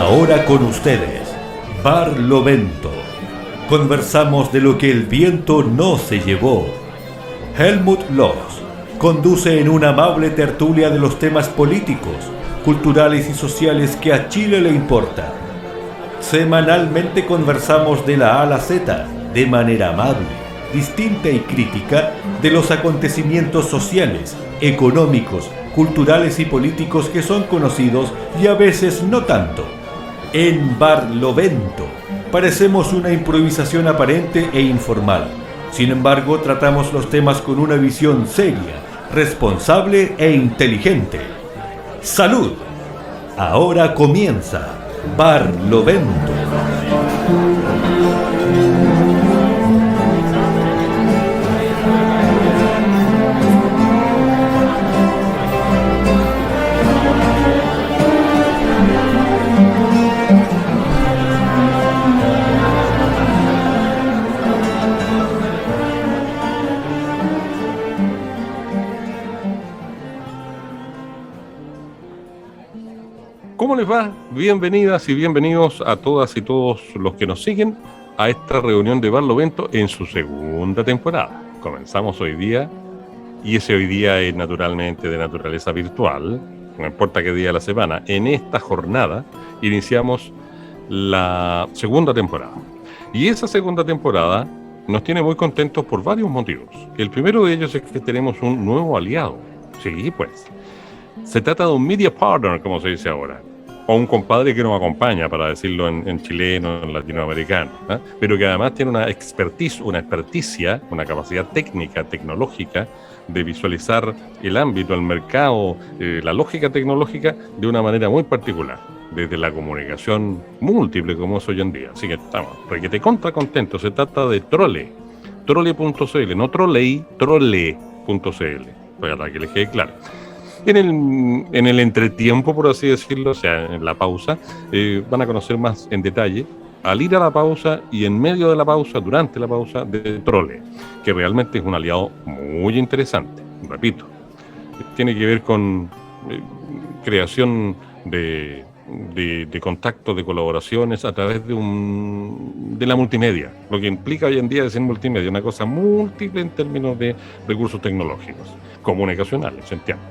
Ahora con ustedes, Barlovento. Conversamos de lo que el viento no se llevó. Helmut Loos conduce en una amable tertulia de los temas políticos, culturales y sociales que a Chile le importan. Semanalmente conversamos de la A a la Z, de manera amable, distinta y crítica, de los acontecimientos sociales, económicos, culturales y políticos que son conocidos y a veces no tanto. En Barlovento parecemos una improvisación aparente e informal. Sin embargo, tratamos los temas con una visión seria, responsable e inteligente. ¡Salud! Ahora comienza Barlovento. ¿Cómo les va? Bienvenidas y bienvenidos a todas y todos los que nos siguen a esta reunión de Barlovento en su segunda temporada. Comenzamos hoy día, y ese hoy día es naturalmente de naturaleza virtual, no importa qué día de la semana. En esta jornada iniciamos la segunda temporada. Y esa segunda temporada nos tiene muy contentos por varios motivos. El primero de ellos es que tenemos un nuevo aliado. Sí, pues. Se trata de un media partner, como se dice ahora, o un compadre que nos acompaña, para decirlo en chileno, en latinoamericano, ¿eh? Pero que además tiene una experticia, una capacidad técnica, tecnológica, de visualizar el ámbito, el mercado, la lógica tecnológica de una manera muy particular, desde la comunicación múltiple como es hoy en día. Así que estamos requete contra contentos. Se trata de Trole.cl, no Trolley, Trole.cl, para que les quede claro. En el entretiempo, por así decirlo, o sea, en la pausa, van a conocer más en detalle, al ir a la pausa y en medio de la pausa, durante la pausa, de Trole, que realmente es un aliado muy interesante. Repito, tiene que ver con creación de contactos, de colaboraciones a través de la multimedia, lo que implica hoy en día decir multimedia, una cosa múltiple en términos de recursos tecnológicos, comunicacionales, ¿se entiende?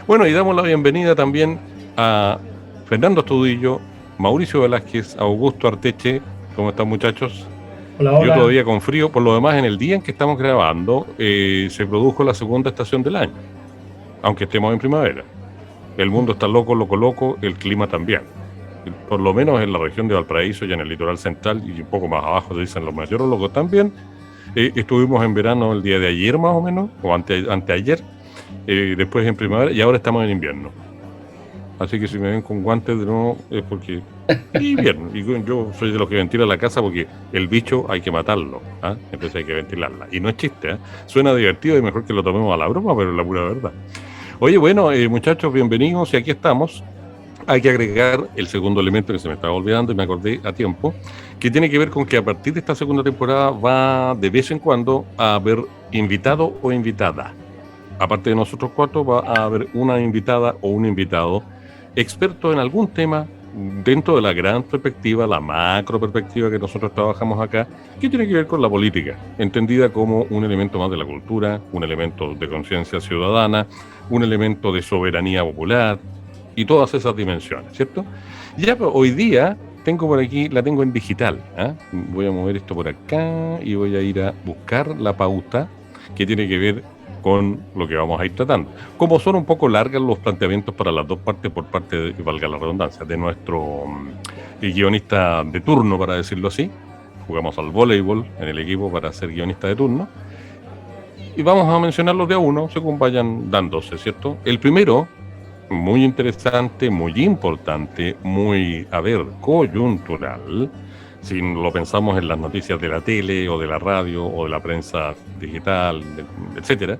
Bueno, y damos la bienvenida también a Fernando Astudillo, Mauricio Velázquez, Augusto Arteche. ¿Cómo están, muchachos? Hola, hola. Yo todavía con frío. Por lo demás, en el día en que estamos grabando, se produjo la segunda estación del año, aunque estemos en primavera. El mundo está loco, el clima también. Por lo menos en la región de Valparaíso y en el litoral central y un poco más abajo, se dicen los meteorólogos también. Estuvimos en verano el día de ayer más o menos, o anteayer. Después en primavera y ahora estamos en invierno. Así que si me ven con guantes de nuevo es porque es invierno. Y yo soy de los que ventila la casa porque el bicho hay que matarlo, ¿eh? Entonces hay que ventilarla. Y no es chiste, ¿eh? Suena divertido y mejor que lo tomemos a la broma, pero es la pura verdad. Oye, bueno, muchachos, bienvenidos y aquí estamos. Hay que agregar el segundo elemento que se me estaba olvidando y me acordé a tiempo, que tiene que ver con que a partir de esta segunda temporada va de vez en cuando a haber invitado o invitada. Aparte de nosotros cuatro, va a haber una invitada o un invitado experto en algún tema dentro de la gran perspectiva, la macro perspectiva que nosotros trabajamos acá, que tiene que ver con la política, entendida como un elemento más de la cultura, un elemento de conciencia ciudadana, un elemento de soberanía popular y todas esas dimensiones, ¿cierto? Ya hoy día tengo por aquí, la tengo en digital, ¿eh? Voy a mover esto por acá y voy a ir a buscar la pauta que tiene que ver con lo que vamos a ir tratando. Como son un poco largas los planteamientos para las dos partes, por parte, de, valga la redundancia, de nuestro guionista de turno, para decirlo así. Jugamos al voleibol en el equipo para ser guionista de turno. Y vamos a mencionarlos de a uno, según vayan dándose, ¿cierto? El primero, muy interesante, muy importante, muy, coyuntural, si lo pensamos en las noticias de la tele o de la radio o de la prensa digital, etcétera.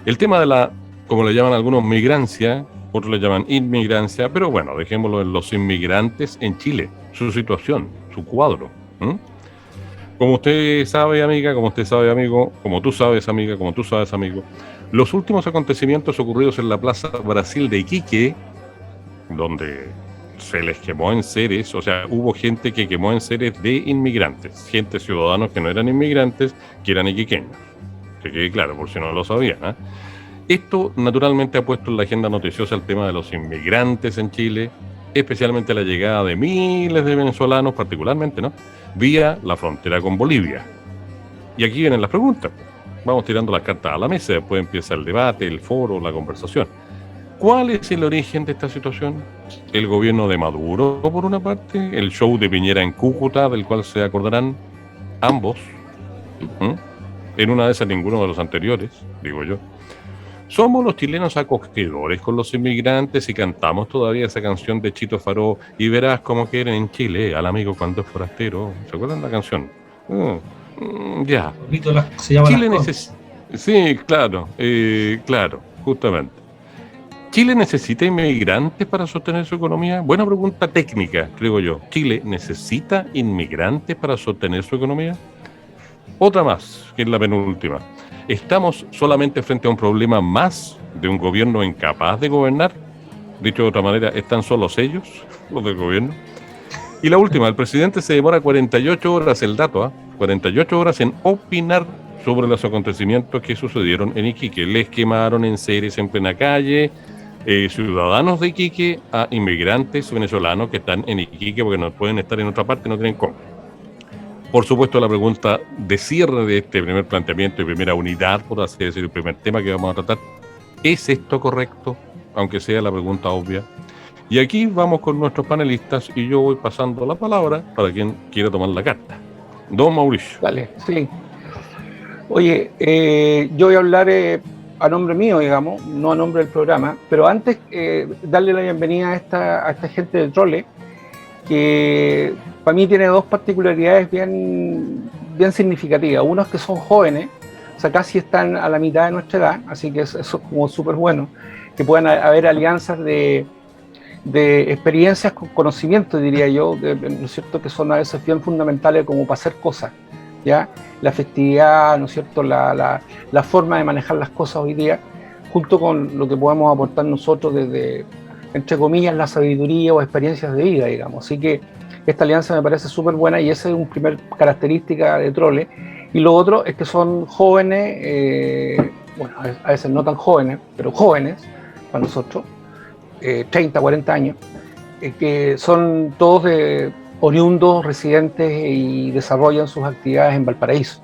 El tema de la, como le llaman algunos, migrancia, otros le llaman inmigrancia, pero bueno, dejémoslo en los inmigrantes en Chile, su situación, su cuadro. Como usted sabe, amiga, como usted sabe, amigo, como tú sabes, amiga, como tú sabes, amigo, los últimos acontecimientos ocurridos en la Plaza Brasil de Iquique, donde se les quemó en seres, o sea, hubo gente que quemó en seres de inmigrantes, gente, ciudadanos que no eran inmigrantes, que eran iquiqueños. Que quede claro, por si no lo sabían, ¿eh? Esto naturalmente ha puesto en la agenda noticiosa el tema de los inmigrantes en Chile, especialmente la llegada de miles de venezolanos, particularmente, ¿no?, vía la frontera con Bolivia. Y aquí vienen las preguntas. Vamos tirando las cartas a la mesa, después empieza el debate, el foro, la conversación. ¿Cuál es el origen de esta situación? El gobierno de Maduro, por una parte, el show de Piñera en Cúcuta, del cual se acordarán ambos. En una de esas ninguno de los anteriores, digo yo. Somos los chilenos acogedores con los inmigrantes y cantamos todavía esa canción de Chito Faró, y verás cómo quieren en Chile al amigo cuando es forastero. ¿Se acuerdan la canción? Ya. Se llama Chile necesita... Sí, claro, claro, justamente. ¿Chile necesita inmigrantes para sostener su economía? Buena pregunta técnica, creo yo. ¿Chile necesita inmigrantes para sostener su economía? Otra más, que es la penúltima. ¿Estamos solamente frente a un problema más de un gobierno incapaz de gobernar? Dicho de otra manera, ¿están solos ellos, los del gobierno? Y la última, el presidente se demora 48 horas, el dato, 48 horas en opinar sobre los acontecimientos que sucedieron en Iquique. Les quemaron en seres en plena calle, ciudadanos de Iquique a inmigrantes venezolanos que están en Iquique porque no pueden estar en otra parte, no tienen cómo. Por supuesto, la pregunta de cierre de este primer planteamiento y primera unidad, por así decir, el primer tema que vamos a tratar, ¿es esto correcto? Aunque sea la pregunta obvia. Y aquí vamos con nuestros panelistas y yo voy pasando la palabra para quien quiera tomar la carta. Don Mauricio. Dale, sí. Oye, yo voy a hablar a nombre mío, digamos, no a nombre del programa, pero antes darle la bienvenida a esta gente de Trole, que para mí tiene dos particularidades bien significativas. Uno es que son jóvenes, o sea, casi están a la mitad de nuestra edad, así que eso es como súper bueno, que puedan haber alianzas de experiencias con conocimiento, diría yo, ¿no es cierto?, que son a veces bien fundamentales como para hacer cosas, ¿ya? La efectividad, ¿no es cierto?, la forma de manejar las cosas hoy día, junto con lo que podemos aportar nosotros desde, entre comillas, la sabiduría o experiencias de vida, digamos. Así que esta alianza me parece súper buena y esa es una primera característica de Trole. Y lo otro es que son jóvenes, bueno, a veces no tan jóvenes, pero jóvenes para nosotros, 30, 40 años, que son todos oriundos, residentes y desarrollan sus actividades en Valparaíso,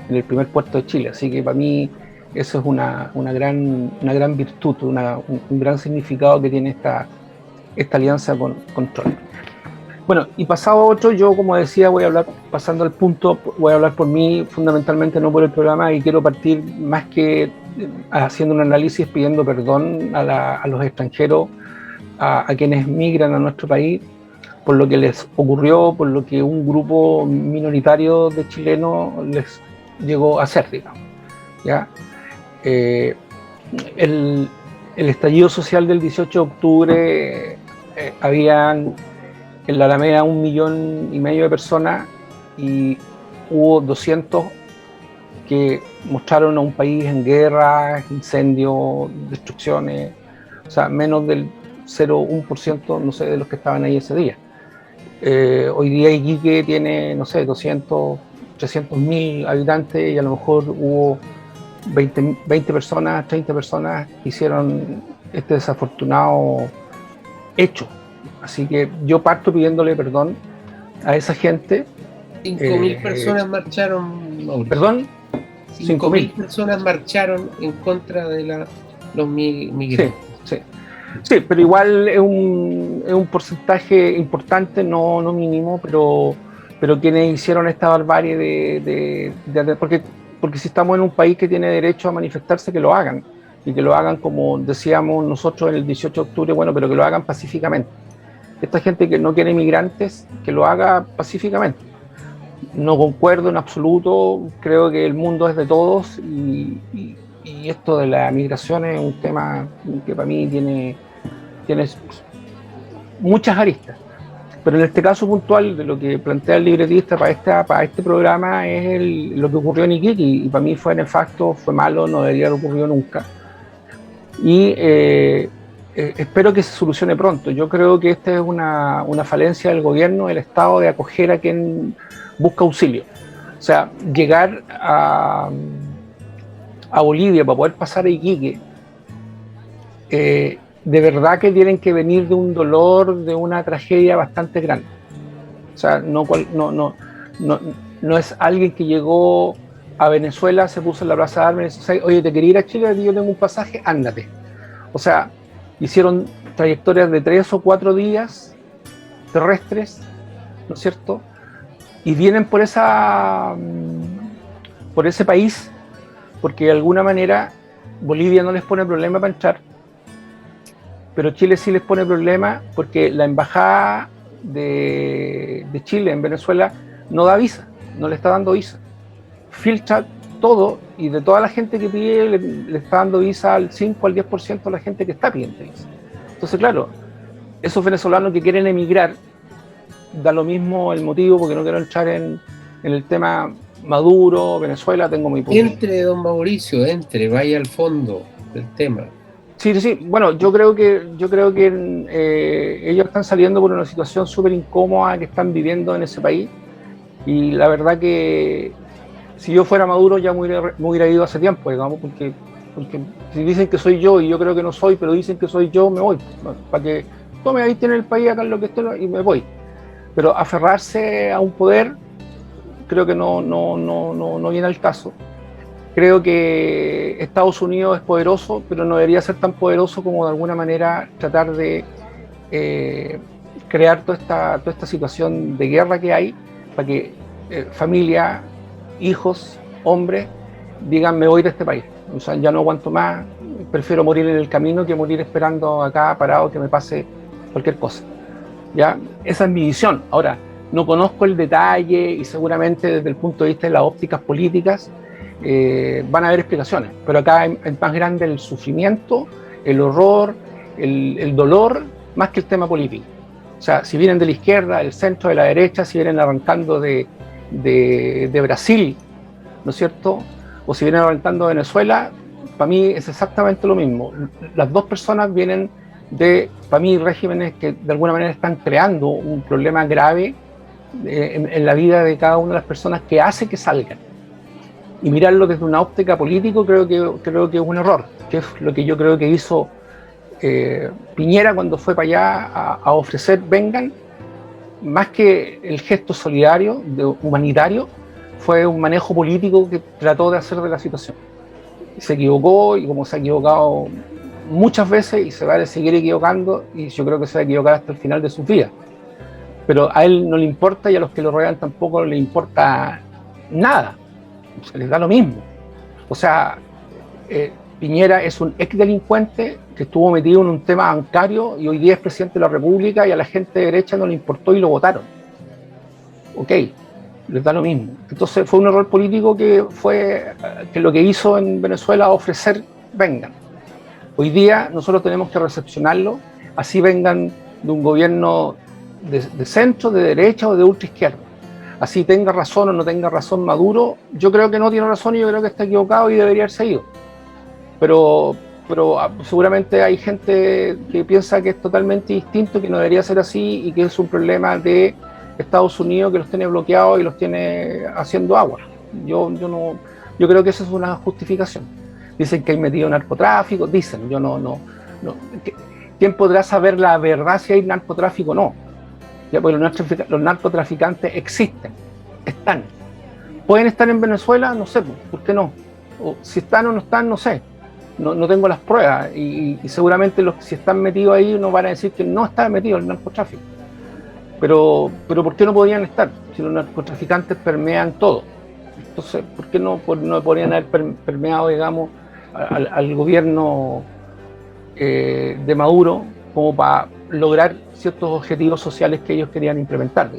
en el primer puerto de Chile. Así que para mí eso es una gran virtud, un gran significado que tiene esta alianza con Trole. Bueno, y pasado a otro, yo como decía, voy a hablar, pasando al punto, voy a hablar por mí, fundamentalmente no por el programa, y quiero partir más que haciendo un análisis, pidiendo perdón a los extranjeros, a quienes migran a nuestro país, por lo que les ocurrió, por lo que un grupo minoritario de chilenos les llegó a hacer, digamos, ¿ya? El estallido social del 18 de octubre, habían en la Alameda 1,5 millones de personas y hubo 200 que mostraron a un país en guerra, incendios, destrucciones, o sea, menos del 0,1%, no sé, de los que estaban ahí ese día. Hoy día Iquique tiene, no sé, 200, 300.000 habitantes y a lo mejor hubo 20 personas, 30 personas que hicieron este desafortunado hecho. Así que yo parto pidiéndole perdón a esa gente. 5.000 personas marcharon. ¿Perdón? 5.000 personas marcharon en contra de los migrantes. Sí, pero igual es un porcentaje importante, no mínimo, pero quienes hicieron esta barbarie porque si estamos en un país que tiene derecho a manifestarse, que lo hagan, y que lo hagan como decíamos nosotros el 18 de octubre, bueno, pero que lo hagan pacíficamente. Esta gente que no quiere migrantes, que lo haga pacíficamente. No concuerdo en absoluto, creo que el mundo es de todos y esto de la migración es un tema que para mí tiene muchas aristas. Pero en este caso puntual de lo que plantea el libretista para este programa es lo que ocurrió en Iquique, y para mí fue nefasto, fue malo, no debería haber ocurrido nunca. Y espero que se solucione pronto. Yo creo que esta es una falencia del gobierno, del Estado, de acoger a quien busca auxilio. O sea, llegar a Bolivia para poder pasar a Iquique, de verdad que tienen que venir de un dolor, de una tragedia bastante grande. O sea, no es alguien que llegó a Venezuela, se puso en la plaza de armas y dice, oye, ¿te quería ir a Chile? Yo tengo un pasaje, ándate. O sea, hicieron trayectorias de 3 o 4 días terrestres, ¿no es cierto? Y vienen por ese país, porque de alguna manera Bolivia no les pone problema para entrar, pero Chile sí les pone problema porque la embajada de Chile en Venezuela no da visa, no le está dando visa. Filtra todo y de toda la gente que pide le está dando visa al 5 al 10% de la gente que está pidiendo visa. Entonces, claro, esos venezolanos que quieren emigrar, da lo mismo el motivo, porque no quiero entrar en el tema Maduro, Venezuela, tengo mi punto. Entre, don Mauricio, vaya al fondo del tema. Sí, bueno, yo creo que ellos están saliendo por una situación súper incómoda que están viviendo en ese país, y la verdad que si yo fuera Maduro ya me hubiera ido hace tiempo, digamos, porque si dicen que soy yo y yo creo que no soy, pero dicen que soy yo, me voy, para que tome, ahí tiene el país, acá lo que estoy, y me voy. Pero aferrarse a un poder creo que no viene al caso. Creo que Estados Unidos es poderoso, pero no debería ser tan poderoso como de alguna manera tratar de crear toda esta situación de guerra que hay, para que familia, hijos, hombres, digan me voy de este país. O sea, ya no aguanto más, prefiero morir en el camino que morir esperando acá parado que me pase cualquier cosa. ¿Ya? Esa es mi visión. Ahora, no conozco el detalle y seguramente desde el punto de vista de las ópticas políticas van a haber explicaciones, pero acá es más grande el sufrimiento, el horror, el dolor, más que el tema político. O sea, si vienen de la izquierda, del centro, de la derecha, si vienen arrancando de Brasil, ¿no es cierto? O si vienen arrancando de Venezuela, para mí es exactamente lo mismo. Las dos personas vienen de, para mí, regímenes que de alguna manera están creando un problema grave en la vida de cada una de las personas que hace que salgan. Y mirarlo desde una óptica política creo que es un error, que es lo que yo creo que hizo Piñera cuando fue para allá a ofrecer vengan, más que el gesto solidario, humanitario, fue un manejo político que trató de hacer de la situación. Se equivocó, y como se ha equivocado muchas veces y se va a seguir equivocando, y yo creo que se va a equivocar hasta el final de sus vidas. Pero a él no le importa, y a los que lo rodean tampoco le importa nada. Se les da lo mismo. O sea, Piñera es un ex delincuente que estuvo metido en un tema bancario y hoy día es presidente de la República, y a la gente de derecha no le importó y lo votaron. Ok, les da lo mismo. Entonces fue un error político que lo que hizo en Venezuela ofrecer vengan. Hoy día nosotros tenemos que recepcionarlo, así vengan de un gobierno de centro, de derecha o de ultraizquierda. Así tenga razón o no tenga razón Maduro, yo creo que no tiene razón y yo creo que está equivocado y debería haberse ido. Pero seguramente hay gente que piensa que es totalmente distinto, que no debería ser así y que es un problema de Estados Unidos que los tiene bloqueados y los tiene haciendo agua. Yo creo que esa es una justificación. Dicen que hay metido narcotráfico, dicen, yo no. ¿Quién podrá saber la verdad si hay narcotráfico o no? Ya, porque los narcotraficantes existen, están. ¿Pueden estar en Venezuela? No sé, ¿por qué no? O si están o no están, no sé. No tengo las pruebas y seguramente si están metidos ahí nos van a decir que no está metido el narcotráfico. Pero ¿por qué no podían estar? Si los narcotraficantes permean todo. Entonces, ¿por qué no podrían haber permeado, digamos, al gobierno de Maduro como para lograr ciertos objetivos sociales que ellos querían implementar?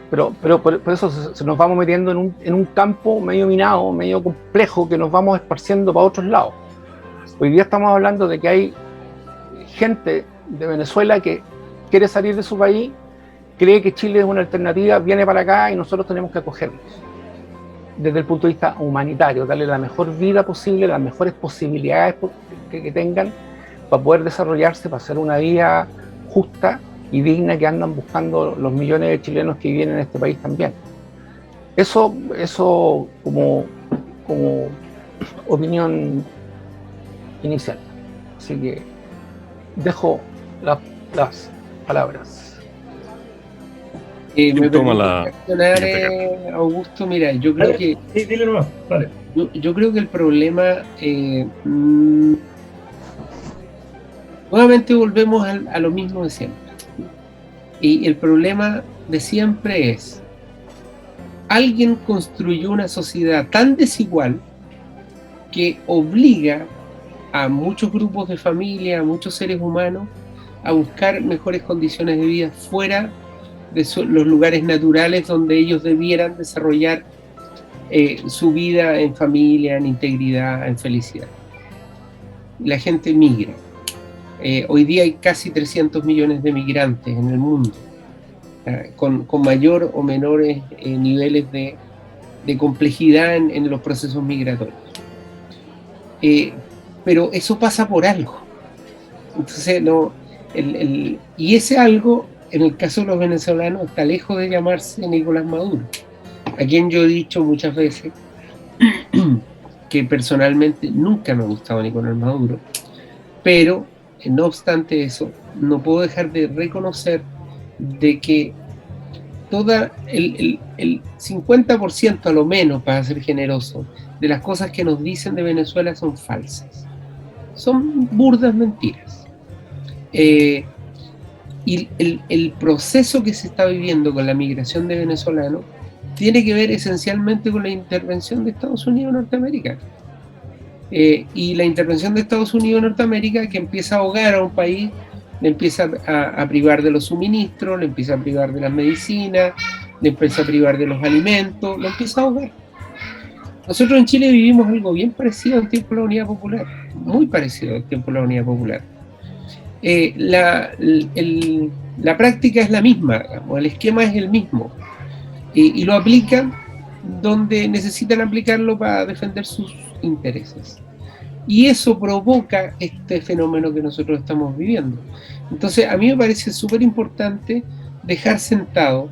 Pero por eso se nos vamos metiendo en un campo medio minado, medio complejo, que nos vamos esparciendo para otros lados. Hoy día estamos hablando de que hay gente de Venezuela que quiere salir de su país, cree que Chile es una alternativa, viene para acá y nosotros tenemos que acogerlos desde el punto de vista humanitario, darle la mejor vida posible, las mejores posibilidades que tengan, para poder desarrollarse, para hacer una vida justa y digna que andan buscando los millones de chilenos que viven en este país también. Eso como opinión inicial. Así que dejo las palabras. Me toma permite reaccionar, Augusto, mira, yo creo que... Sí, dile nomás, vale. Yo creo que el problema... nuevamente volvemos a lo mismo de siempre. Y el problema de siempre es: alguien construyó una sociedad tan desigual que obliga a muchos grupos de familia, a muchos seres humanos, a buscar mejores condiciones de vida fuera de los lugares naturales donde ellos debieran desarrollar su vida en familia, en integridad, en felicidad. La gente migra. Hoy día hay casi 300 millones de migrantes en el mundo, con mayor o menores niveles de complejidad en los procesos migratorios. Pero eso pasa por algo. Entonces, y ese algo, en el caso de los venezolanos, está lejos de llamarse Nicolás Maduro, a quien yo he dicho muchas veces que personalmente nunca me ha gustado Nicolás Maduro, pero no obstante eso, no puedo dejar de reconocer de que el 50% a lo menos, para ser generoso, de las cosas que nos dicen de Venezuela son falsas. Son burdas mentiras. Y el proceso que se está viviendo con la migración de venezolanos tiene que ver esencialmente con la intervención de Estados Unidos en Norteamérica. Y la intervención de Estados Unidos en Norteamérica, que empieza a ahogar a un país, le empieza a privar de los suministros, le empieza a privar de las medicinas, le empieza a privar de los alimentos, lo empieza a ahogar. Nosotros en Chile vivimos algo bien parecido al tiempo de la Unidad Popular, muy parecido al tiempo de la Unidad Popular. La práctica es la misma, digamos, el esquema es el mismo, y lo aplican donde necesitan aplicarlo para defender sus intereses. Y eso provoca este fenómeno que nosotros estamos viviendo. Entonces, a mí me parece súper importante dejar sentado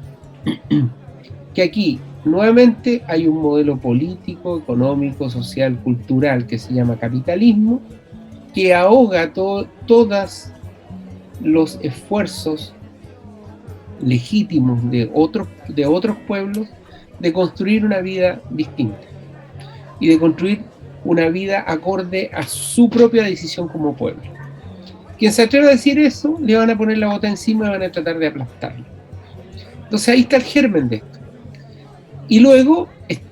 que aquí, nuevamente, hay un modelo político, económico, social, cultural, que se llama capitalismo, que ahoga todos los esfuerzos legítimos de otros pueblos de construir una vida distinta y de construir una vida acorde a su propia decisión como pueblo. Quien se atreva a decir eso, le van a poner la bota encima y van a tratar de aplastarlo. Entonces ahí está el germen de esto. Y luego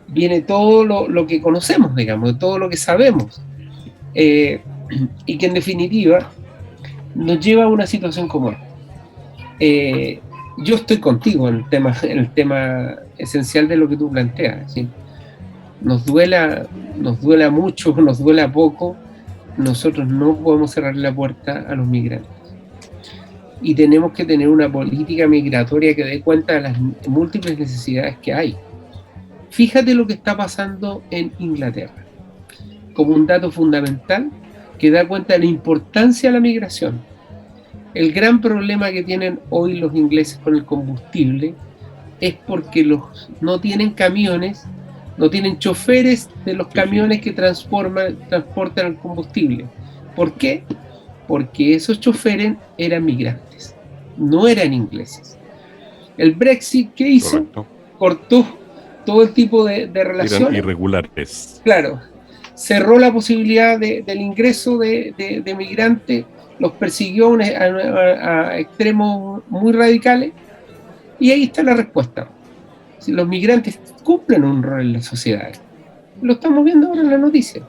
viene todo lo que conocemos, digamos, todo lo que sabemos, y que en definitiva nos lleva a una situación como esta. Yo estoy contigo en el tema esencial de lo que tú planteas, es decir, nos duela mucho, nos duela poco, nosotros no podemos cerrar la puerta a los migrantes. Y tenemos que tener una política migratoria que dé cuenta de las múltiples necesidades que hay. Fíjate lo que está pasando en Inglaterra, como un dato fundamental que da cuenta de la importancia de la migración. El gran problema que tienen hoy los ingleses con el combustible es porque no tienen camiones, no tienen choferes de los camiones que transportan el combustible. ¿Por qué? Porque esos choferes eran migrantes, no eran ingleses. El Brexit, ¿qué hizo? Correcto. Cortó todo el tipo de relaciones. Eran irregulares. Claro, cerró la posibilidad del ingreso de migrantes, los persiguió a extremos muy radicales, y ahí está la respuesta. Si los migrantes cumplen un rol en la sociedad, lo estamos viendo ahora en la noticia.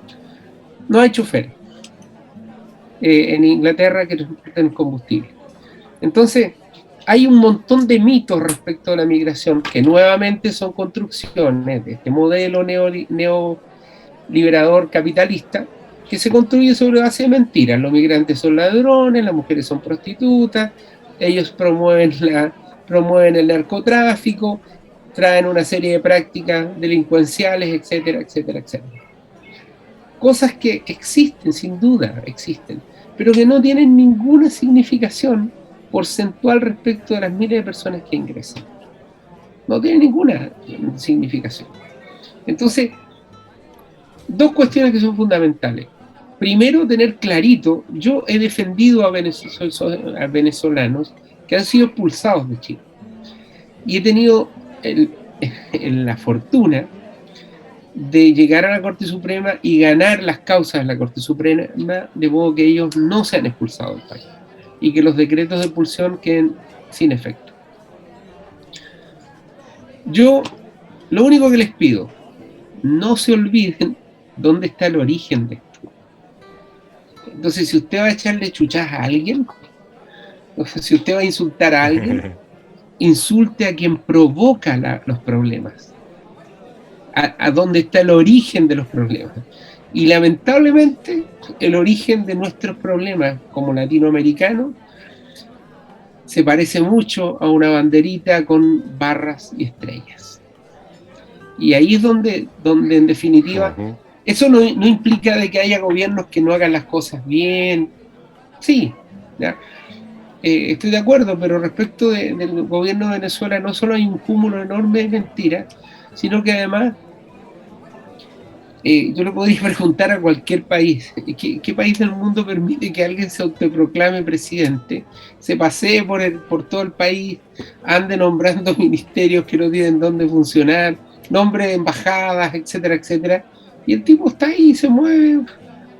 No hay choferes en Inglaterra que transporten combustible. Entonces, hay un montón de mitos respecto a la migración que nuevamente son construcciones de este modelo neoliberador capitalista que se construye sobre base de mentiras. Los migrantes son ladrones, las mujeres son prostitutas, ellos promueven el narcotráfico, traen una serie de prácticas delincuenciales, etcétera, etcétera, etcétera. Cosas que existen, sin duda existen, pero que no tienen ninguna significación porcentual respecto de las miles de personas que ingresan. No tiene ninguna significación. Entonces, dos cuestiones que son fundamentales. Primero, tener clarito, yo he defendido a venezolanos que han sido expulsados de Chile. Y he tenido la fortuna de llegar a la Corte Suprema y ganar las causas de la Corte Suprema, de modo que ellos no sean expulsados del país y que los decretos de expulsión queden sin efecto. Yo, lo único que les pido, no se olviden dónde está el origen de esto. Entonces, si usted va a echarle chuchas a alguien, o sea, si usted va a insultar a alguien, insulte a quien provoca los problemas, a dónde está el origen de los problemas. Y lamentablemente, el origen de nuestros problemas como latinoamericanos se parece mucho a una banderita con barras y estrellas. Y ahí es donde en definitiva, eso no implica de que haya gobiernos que no hagan las cosas bien. Sí, ¿ya? Estoy de acuerdo, pero respecto del gobierno de Venezuela no solo hay un cúmulo enorme de mentiras, sino que además yo le podría preguntar a cualquier país, ¿qué país del mundo permite que alguien se autoproclame presidente, se pasee por todo el país, ande nombrando ministerios que no tienen dónde funcionar, nombre de embajadas, etcétera, etcétera, y el tipo está ahí y se mueve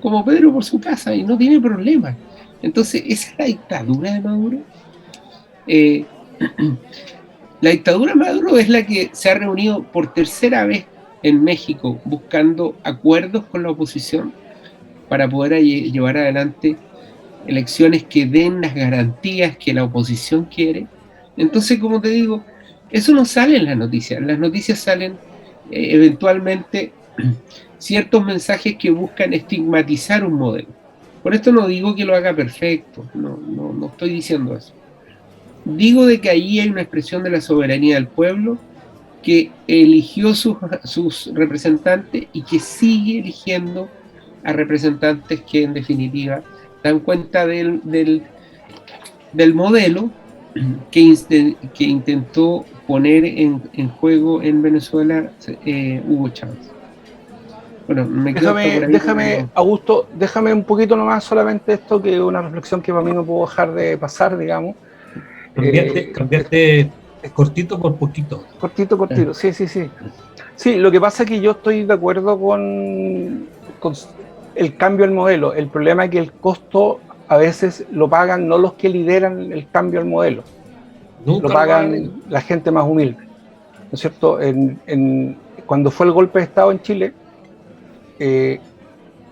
como Pedro por su casa y no tiene problema? Entonces, ¿esa es la dictadura de Maduro? La dictadura de Maduro es la que se ha reunido por tercera vez en México buscando acuerdos con la oposición para poder llevar adelante elecciones que den las garantías que la oposición quiere. Entonces, como te digo, eso no sale en las noticias. En las noticias salen eventualmente ciertos mensajes que buscan estigmatizar un modelo. Por esto no digo que lo haga perfecto, no estoy diciendo eso. Digo de que allí hay una expresión de la soberanía del pueblo que eligió sus representantes y que sigue eligiendo a representantes que en definitiva dan cuenta del modelo que intentó poner en juego en Venezuela Hugo Chávez. Bueno, Augusto, déjame un poquito nomás solamente esto, que es una reflexión que para mí no puedo dejar de pasar, digamos. Cambiarte cortito por poquito. Cortito, sí. Sí, lo que pasa es que yo estoy de acuerdo con el cambio del modelo. El problema es que el costo a veces lo pagan no los que lideran el cambio del modelo. Nunca lo pagan la gente más humilde, ¿no es cierto? Cuando fue el golpe de Estado en Chile,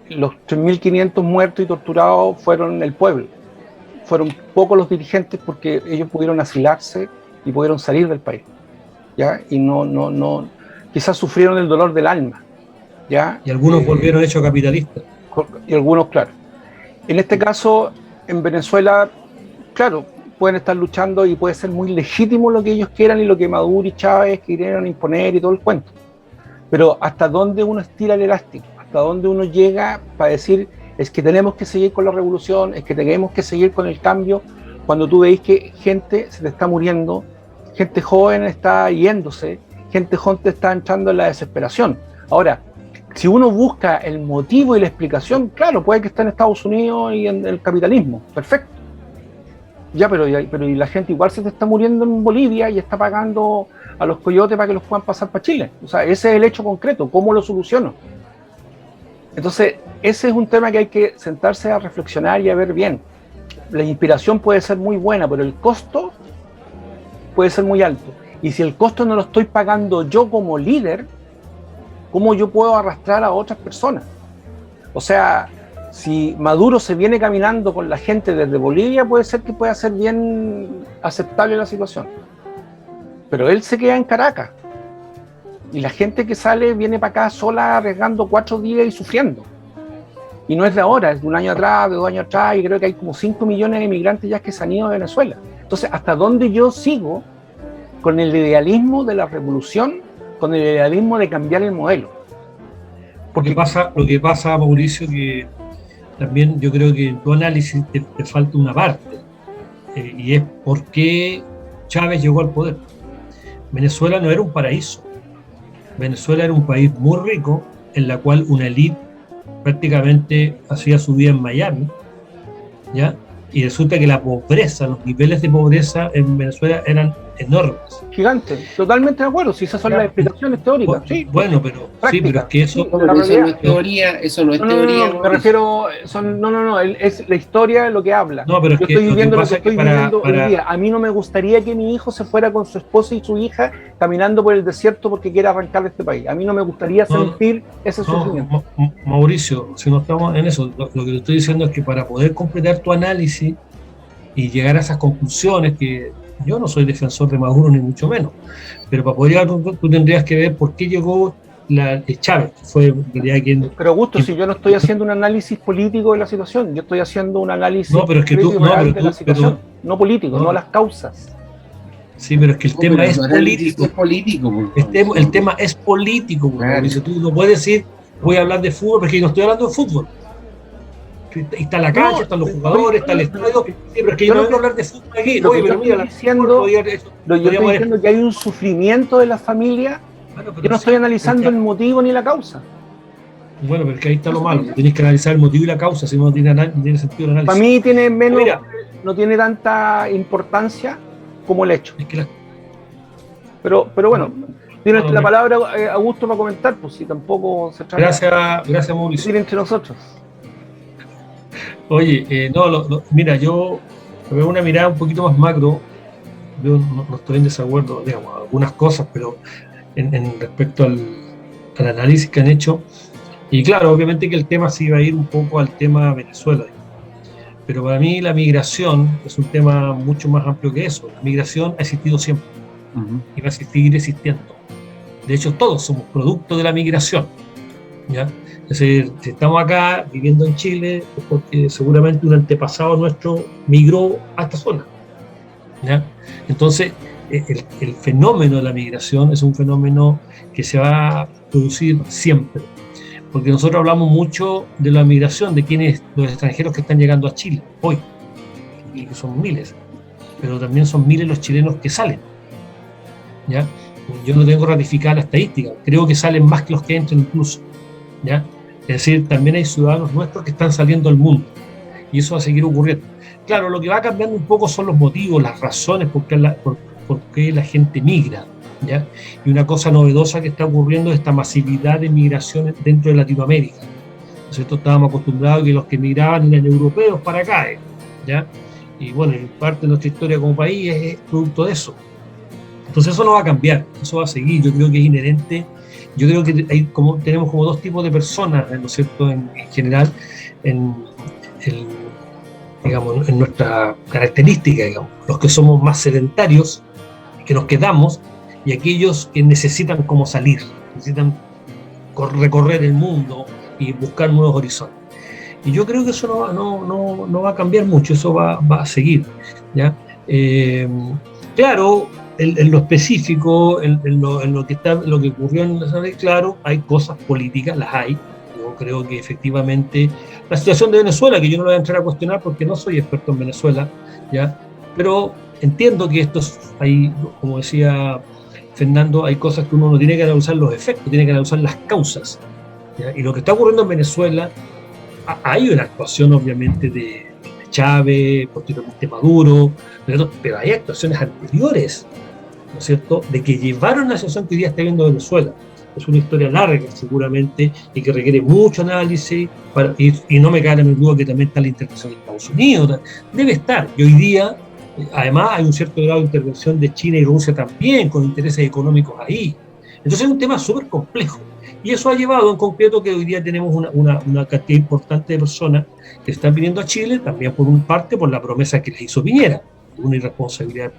los 3.500 muertos y torturados fueron el pueblo. Fueron pocos los dirigentes porque ellos pudieron asilarse y pudieron salir del país, ¿ya? Y no quizás sufrieron el dolor del alma, ¿ya? Y algunos volvieron hechos capitalistas. Y algunos, claro. En este caso, en Venezuela, claro, pueden estar luchando y puede ser muy legítimo lo que ellos quieran y lo que Maduro y Chávez quisieron imponer y todo el cuento. Pero ¿hasta dónde uno estira el elástico? ¿Hasta dónde uno llega para decir es que tenemos que seguir con la revolución, es que tenemos que seguir con el cambio, cuando tú veis que gente se te está muriendo, gente joven está yéndose, gente joven está entrando en la desesperación? Ahora, si uno busca el motivo y la explicación, claro, puede que esté en Estados Unidos y en el capitalismo, perfecto. Ya, pero y la gente igual se te está muriendo en Bolivia y está pagando a los coyotes para que los puedan pasar para Chile. O sea, ese es el hecho concreto, ¿cómo lo soluciono? Entonces, ese es un tema que hay que sentarse a reflexionar y a ver bien. La inspiración puede ser muy buena, pero el costo puede ser muy alto. Y si el costo no lo estoy pagando yo como líder, ¿cómo yo puedo arrastrar a otras personas? O sea, si Maduro se viene caminando con la gente desde Bolivia, puede ser que pueda ser bien aceptable la situación. Pero él se queda en Caracas. Y la gente que sale viene para acá sola arriesgando 4 días y sufriendo. Y no es de ahora, es de un año atrás, de 2 años atrás, y creo que hay como 5 millones de inmigrantes ya que se han ido de Venezuela. Entonces, ¿hasta dónde yo sigo con el idealismo de la revolución, con el idealismo de cambiar el modelo? Porque lo que pasa, Mauricio, que también yo creo que en tu análisis te falta una parte, y es por qué Chávez llegó al poder. Venezuela no era un paraíso. Venezuela era un país muy rico, en la cual una élite prácticamente hacía su vida en Miami, ¿ya? Y resulta que la pobreza, los niveles de pobreza en Venezuela eran enormes. Gigante, totalmente de acuerdo, si esas son las explicaciones teóricas. Sí, Bueno, pero sí, pero es que eso, sí, Pero eso no es teoría, eso no es teoría. me refiero, es la historia lo que habla. no, pero es Yo que estoy lo que viviendo lo que pasa es que estoy viviendo hoy día. A mí no me gustaría que mi hijo se fuera con su esposa y su hija caminando por el desierto porque quiere arrancar de este país. A mí no me gustaría sentir ese sufrimiento. Mauricio, si no estamos en eso, lo que te estoy diciendo es que para poder completar tu análisis y llegar a esas conclusiones, que yo no soy defensor de Maduro ni mucho menos, pero para poder llegar tú tendrías que ver por qué llegó Chávez, que fue en realidad quien... Pero Augusto, si yo no estoy haciendo un análisis político de la situación, yo estoy haciendo un análisis No, pero es que tú, crítico no, real pero de tú, la situación, no político, no. no las causas. Sí, pero es que el tema es político. Es político. El tema es político, Claro. Mauricio. Tú no puedes decir, voy a hablar de fútbol, porque no estoy hablando de fútbol. Está la cancha, están los jugadores, está el estadio. Sí, pero es que yo no vengo a hablar de fútbol aquí. Lo que Oye, pero mira, yo estoy diciendo que hay un sufrimiento de la familia. Bueno, pero Yo no estoy sí, analizando el motivo ni la causa. Bueno, pero es que ahí está lo malo. Tenéis que analizar el motivo y la causa, si no tiene sentido el análisis. Para mí tiene menos, Mira, no tiene tanta importancia como el hecho. es que Pero bueno, tienes Bueno, la palabra, Augusto, para comentar, pues si tampoco se trata gracias Mauricio. de entre nosotros. Oye, mira, yo veo una mirada un poquito más macro. Yo no estoy en desacuerdo, digamos, algunas cosas, pero en respecto al análisis que han hecho. Y claro, obviamente que el tema sí va a ir un poco al tema Venezuela. Pero para mí la migración es un tema mucho más amplio que eso. La migración ha existido siempre y va a seguir existiendo. De hecho, todos somos producto de la migración, ¿ya? Es decir, si estamos acá viviendo en Chile es porque seguramente un antepasado nuestro migró a esta zona, ¿ya? Entonces, el fenómeno de la migración es un fenómeno que se va a producir siempre. Porque nosotros hablamos mucho de la migración, de quienes, los extranjeros que están llegando a Chile hoy, y que son miles, pero también son miles los chilenos que salen, ¿ya? Yo no tengo ratificada la estadística, creo que salen más que los que entran incluso, ¿ya? Es decir, también hay ciudadanos nuestros que están saliendo al mundo, y eso va a seguir ocurriendo. Claro, lo que va cambiando un poco son los motivos, las razones por qué la gente migra, ¿ya? Y una cosa novedosa que está ocurriendo es esta masividad de migraciones dentro de Latinoamérica. ¿No es cierto? Estábamos acostumbrados a que los que migraban eran europeos para acá, ¿ya? Y bueno, en parte de nuestra historia como país es producto de eso. Entonces eso no va a cambiar, eso va a seguir. Yo creo que es inherente. Yo creo que tenemos como dos tipos de personas, ¿no es cierto? En general, digamos, en nuestra característica, digamos, los que somos más sedentarios, que nos quedamos, y aquellos que necesitan como salir, necesitan recorrer el mundo y buscar nuevos horizontes. Y yo creo que eso no va a cambiar mucho, eso va a seguir, ¿ya? Claro, en lo específico, en lo que ocurrió en la zona, claro, hay cosas políticas, las hay. Yo creo que efectivamente la situación de Venezuela, que yo no la voy a entrar a cuestionar porque no soy experto en Venezuela, ¿ya? Pero entiendo que hay, como decía Fernando, hay cosas que uno no tiene que analizar los efectos, tiene que analizar las causas, ¿ya? Y lo que está ocurriendo en Venezuela, hay una actuación obviamente de Chávez, posteriormente Maduro, pero hay actuaciones anteriores, ¿no es cierto?, de que llevaron a la situación que hoy día está viendo Venezuela. Es una historia larga seguramente y que requiere mucho análisis, y no me cabe en duda que también está la intervención de Estados Unidos, debe estar, y hoy día además hay un cierto grado de intervención de China y Rusia también, con intereses económicos ahí. Entonces es un tema súper complejo. Y eso ha llevado en concreto que hoy día tenemos una cantidad importante de personas que están viniendo a Chile, también por una parte por la promesa que les hizo Piñera, una irresponsabilidad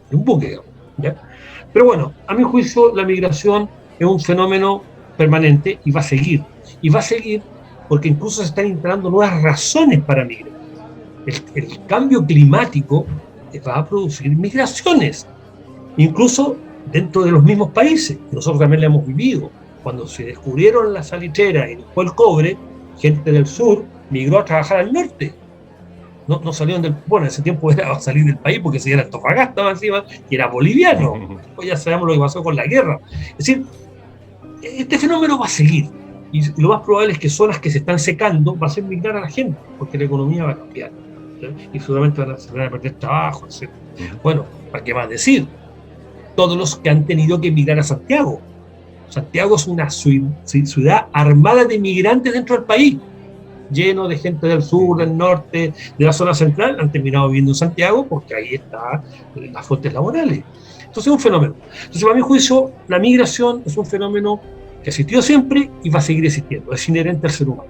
de un buque, digamos, ¿ya? Pero bueno, a mi juicio la migración es un fenómeno permanente y va a seguir. Y va a seguir porque incluso se están instalando nuevas razones para migrar. El cambio climático va a producir migraciones, incluso dentro de los mismos países, que nosotros también la hemos vivido. Cuando se descubrieron las salitrera y después el cobre, gente del sur migró a trabajar al norte. No salieron del... Bueno, en ese tiempo era salir del país porque se era Antofagasta más encima, y era boliviano. Pues ya sabemos lo que pasó con la guerra. Es decir, este fenómeno va a seguir. Y lo más probable es que zonas que se están secando va a hacer migrar a la gente, porque la economía va a cambiar. ¿Sí? Y seguramente van a perder trabajo, etc. Bueno, ¿para qué más decir? Todos los que han tenido que emigrar a Santiago. Santiago es una ciudad armada de migrantes dentro del país, lleno de gente del sur, del norte, de la zona central, han terminado viviendo en Santiago porque ahí están las fuentes laborales. Entonces es un fenómeno. Entonces, para mi juicio, la migración es un fenómeno que ha existido siempre y va a seguir existiendo, es inherente al ser humano.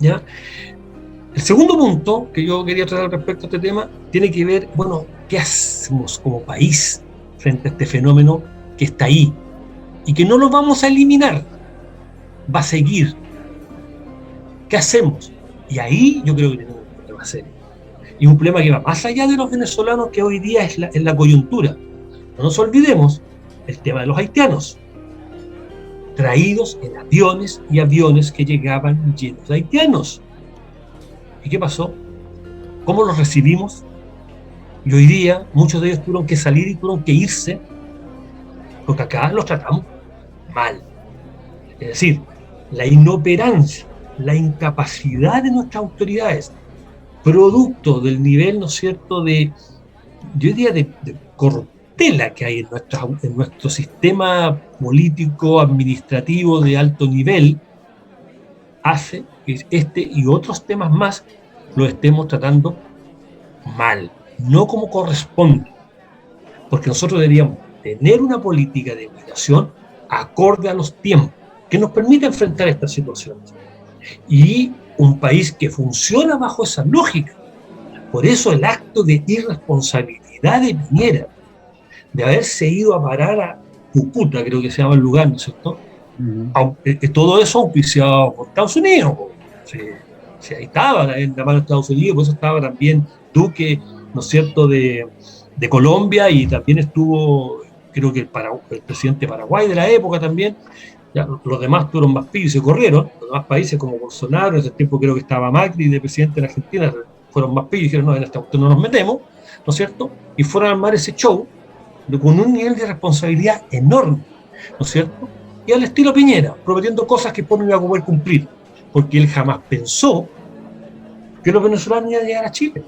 ¿Ya? El segundo punto que yo quería tratar respecto a este tema tiene que ver, bueno, ¿qué hacemos como país frente a este fenómeno que está ahí y que no lo vamos a eliminar? Va a seguir. ¿Qué hacemos? Y ahí yo creo que tenemos un problema serio. Y un problema que va más allá de los venezolanos, que hoy día es la coyuntura. No nos olvidemos el tema de los haitianos, traídos en aviones y aviones que llegaban llenos de haitianos. ¿Y qué pasó? ¿Cómo los recibimos? Y hoy día muchos de ellos tuvieron que salir y tuvieron que irse, porque acá los tratamos mal. Es decir, la inoperancia, la incapacidad de nuestras autoridades, producto del nivel, ¿no es cierto?, yo diría de corruptela que hay en nuestro sistema político, administrativo de alto nivel, hace que este y otros temas más los estemos tratando mal, no como corresponde, porque nosotros deberíamos tener una política de migración acorde a los tiempos, que nos permita enfrentar estas situaciones. Y un país que funciona bajo esa lógica. Por eso el acto de irresponsabilidad de Piñera, de haberse ido a parar a Cúcuta, creo que se llama el lugar, ¿no es cierto? Todo eso auspiciado por Estados Unidos. Si ahí estaba en la mano de Estados Unidos, por eso estaba también Duque, ¿no es cierto?, de Colombia, y también estuvo, creo que el presidente de Paraguay de la época también. Ya, los demás tuvieron más pillos y se corrieron. Los demás países como Bolsonaro, en ese tiempo creo que estaba Macri de presidente de la Argentina, fueron más pillos y dijeron, no, en esta cuestión no nos metemos, ¿no es cierto? Y fueron a armar ese show con un nivel de responsabilidad enorme, ¿no es cierto? Y al estilo Piñera, prometiendo cosas que después no iba a poder cumplir, porque él jamás pensó que los venezolanos iban a llegar a Chile.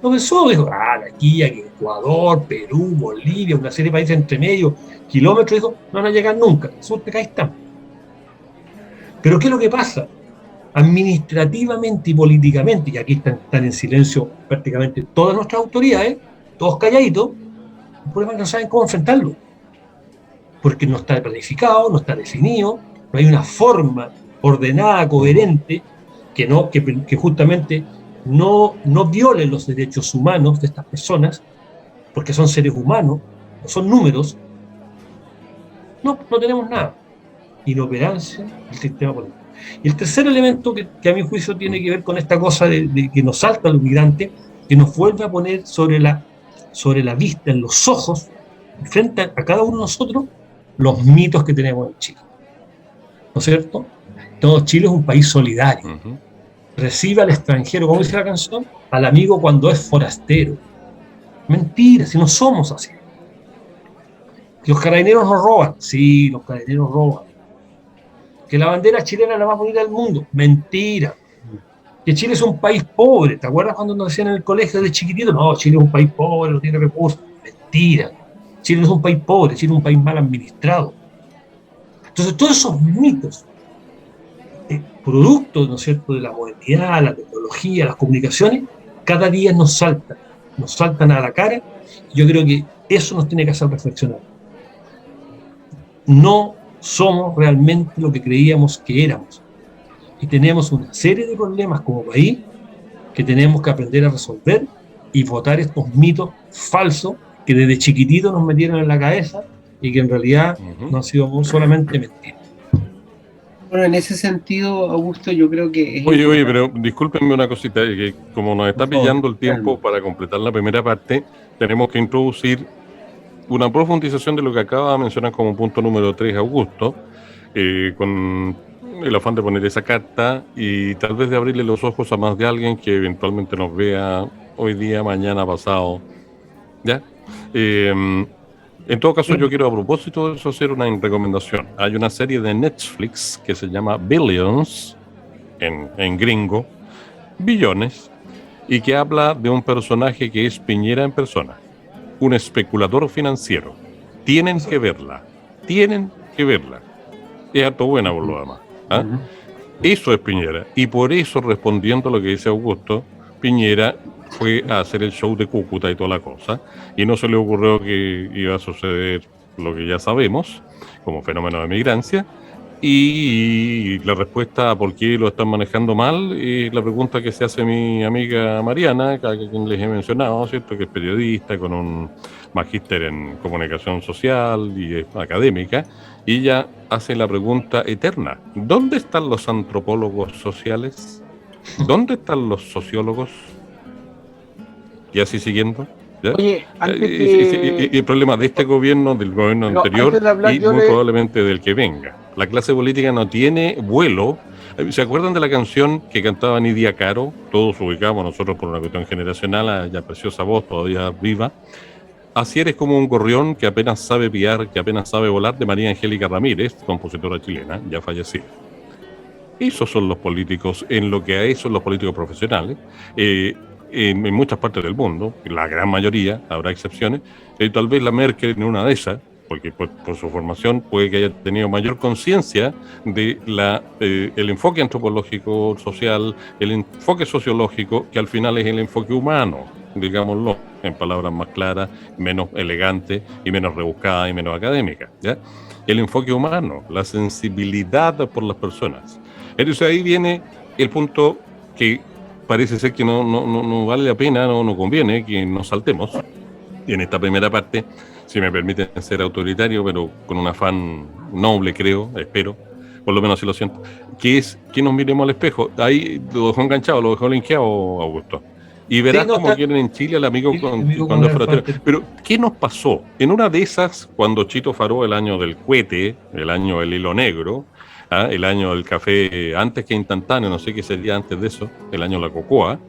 No pensó, dijo, aquí, Ecuador, Perú, Bolivia, una serie de países entre medio, kilómetros, dijo, no van a llegar nunca, resulta que ahí están. Pero ¿qué es lo que pasa? Administrativamente y políticamente, y aquí están en silencio prácticamente todas nuestras autoridades, todos calladitos, el problema es que no saben cómo enfrentarlo, porque no está planificado, no está definido, no hay una forma ordenada, coherente, que justamente no viole los derechos humanos de estas personas, porque son seres humanos, no son números. No tenemos nada. Inoperancia del sistema político. Y el tercer elemento que a mi juicio tiene que ver con esta cosa de que nos salta los migrantes, que nos vuelve a poner sobre la vista, en los ojos, frente a cada uno de nosotros, los mitos que tenemos en Chile. ¿No es cierto? Todo Chile es un país solidario. Recibe al extranjero, como dice la canción, al amigo cuando es forastero. Mentira, si no somos así. Los carabineros nos roban. Sí, los carabineros roban. Que la bandera chilena es la más bonita del mundo. Mentira. Que Chile es un país pobre. ¿Te acuerdas cuando nos decían en el colegio de chiquitito? No, Chile es un país pobre, no tiene recursos. Mentira. Chile no es un país pobre, Chile es un país mal administrado. Entonces, todos esos mitos, producto, ¿no es cierto?, de la modernidad, la tecnología, las comunicaciones, cada día nos saltan a la cara. Yo creo que eso nos tiene que hacer reflexionar. No somos realmente lo que creíamos que éramos. Y tenemos una serie de problemas como país que tenemos que aprender a resolver y votar estos mitos falsos que desde chiquititos nos metieron en la cabeza y que en realidad no han sido solamente mentiras. Bueno, en ese sentido, Augusto, yo creo que... Oye, pero discúlpenme una cosita, que como nos está pillando el tiempo para completar la primera parte, tenemos que introducir una profundización de lo que acaba de mencionar como punto número 3, Augusto, con el afán de poner esa carta y tal vez de abrirle los ojos a más de alguien que eventualmente nos vea hoy día, mañana, pasado, ¿ya? En todo caso, yo quiero a propósito de eso hacer una recomendación. Hay una serie de Netflix que se llama Billions, en gringo, billones, y que habla de un personaje que es Piñera en persona, un especulador financiero. Tienen que verla. Es harto buena por lo demás. ¿Ah? Eso es Piñera. Y por eso, respondiendo a lo que dice Augusto, Piñera fue a hacer el show de Cúcuta y toda la cosa, y no se le ocurrió que iba a suceder lo que ya sabemos, como fenómeno de migrancia, y la respuesta a por qué lo están manejando mal, y la pregunta que se hace mi amiga Mariana, a quien les he mencionado, ¿cierto?, que es periodista con un magíster en comunicación social y es académica, y ella hace la pregunta eterna: ¿dónde están los antropólogos sociales? ¿Dónde están los sociólogos? Y así siguiendo, ¿ya? Oye, Y el problema de este gobierno, del gobierno anterior y muy probablemente del que venga. La clase política no tiene vuelo. ¿Se acuerdan de la canción que cantaba Nidia Caro? Todos ubicamos nosotros por una cuestión generacional, ya preciosa voz, todavía viva. Así eres como un gorrión que apenas sabe piar, que apenas sabe volar, de María Angélica Ramírez, compositora chilena, ya fallecida. Esos son los políticos, en lo que a eso son los políticos profesionales. En muchas partes del mundo, la gran mayoría, habrá excepciones, tal vez la Merkel en una de esas, porque por su formación puede que haya tenido mayor conciencia de el enfoque antropológico social, el enfoque sociológico, que al final es el enfoque humano, digámoslo, en palabras más claras, menos elegantes y menos rebuscadas y menos académicas, ¿ya? El enfoque humano, la sensibilidad por las personas. Entonces ahí viene el punto que parece ser que no vale la pena, no conviene que nos saltemos. Y en esta primera parte, si me permiten ser autoritario, pero con un afán noble, creo, espero, por lo menos así lo siento, que es que nos miremos al espejo. Ahí lo dejó enganchado, lo dejó linkeado, Augusto. Y verás cómo quieren en Chile al amigo cuando es fratero. Pero, ¿qué nos pasó? En una de esas, cuando Chito Faró, el año del cohete, el año del hilo negro, el año del café antes que instantáneo, no sé qué sería antes de eso, el año de la cocoa,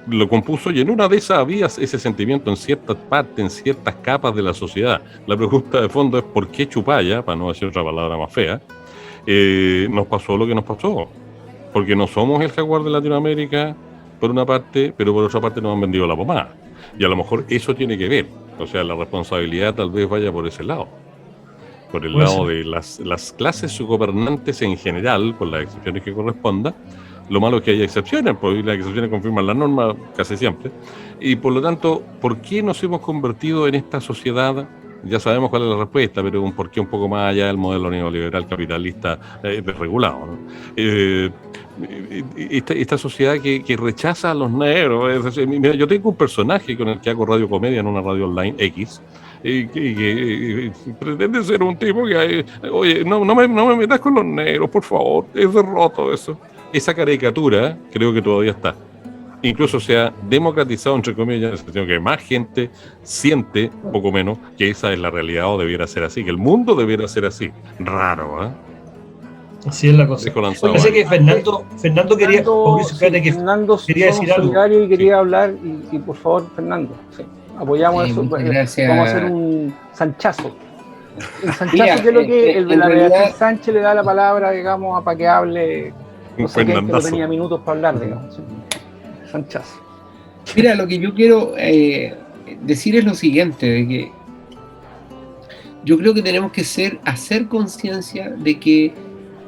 lo compuso, y en una de esas había ese sentimiento en ciertas partes, en ciertas capas de la sociedad. La pregunta de fondo es: ¿por qué Chupaya, para no decir otra palabra más fea, nos pasó lo que nos pasó? Porque no somos el jaguar de Latinoamérica, por una parte, pero por otra parte nos han vendido la pomada. Y a lo mejor eso tiene que ver. O sea, la responsabilidad tal vez vaya por ese lado. Por el lado de las clases gobernantes en general, por las excepciones que corresponda. Lo malo es que haya excepciones, porque las excepciones confirman la norma casi siempre. Y por lo tanto, ¿por qué nos hemos convertido en esta sociedad? Ya sabemos cuál es la respuesta, pero un porqué un poco más allá del modelo neoliberal capitalista desregulado, ¿no? Esta sociedad que rechaza a los negros. Es decir, mira, yo tengo un personaje con el que hago radio comedia en una radio online X, que pretende ser un tipo que, oye, no me metas con los negros, por favor, es derroto eso. Esa caricatura creo que todavía está. Incluso se ha democratizado, entre comillas, en el sentido que más gente siente, poco menos, que esa es la realidad o debiera ser así, que el mundo debiera ser así. Raro, ¿eh? Así es la cosa. Parece que Fernando quería, Fernando quería decir algo. Y quería hablar, y por favor, Fernando, apoyamos eso. Gracias. Vamos a hacer un sanchazo. El sanchazo, que es lo que la Beatriz Sánchez le da la palabra, digamos, para que hable. No sé quién, que no tenía minutos para hablar, digamos. Sanchazo. Mira, lo que yo quiero decir es lo siguiente, de que yo creo que tenemos que hacer conciencia de que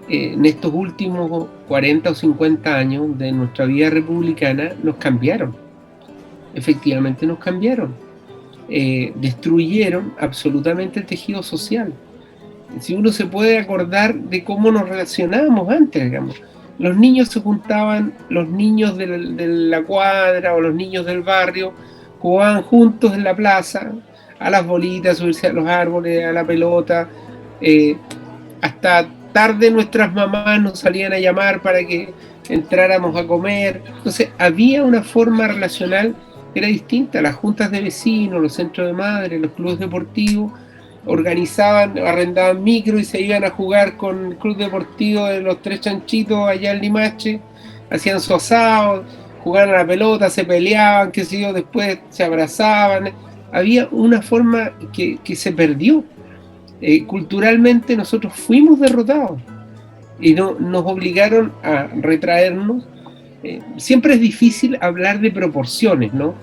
en estos últimos 40 o 50 años de nuestra vida republicana nos cambiaron. Efectivamente nos cambiaron. Destruyeron absolutamente el tejido social. Si uno se puede acordar de cómo nos relacionábamos antes, digamos. Los niños se juntaban, los niños de la cuadra o los niños del barrio jugaban juntos en la plaza, a las bolitas, a subirse a los árboles, a la pelota. Hasta tarde nuestras mamás nos salían a llamar para que entráramos a comer. Entonces había una forma relacional que era distinta. Las juntas de vecinos, los centros de madres, los clubes deportivos organizaban, arrendaban micro y se iban a jugar con el Club Deportivo de los Tres Chanchitos allá en Limache, hacían su asado, jugaban a la pelota, se peleaban, qué sé yo, después se abrazaban. Había una forma que se perdió. Culturalmente nosotros fuimos derrotados y nos obligaron a retraernos. Siempre es difícil hablar de proporciones, ¿no?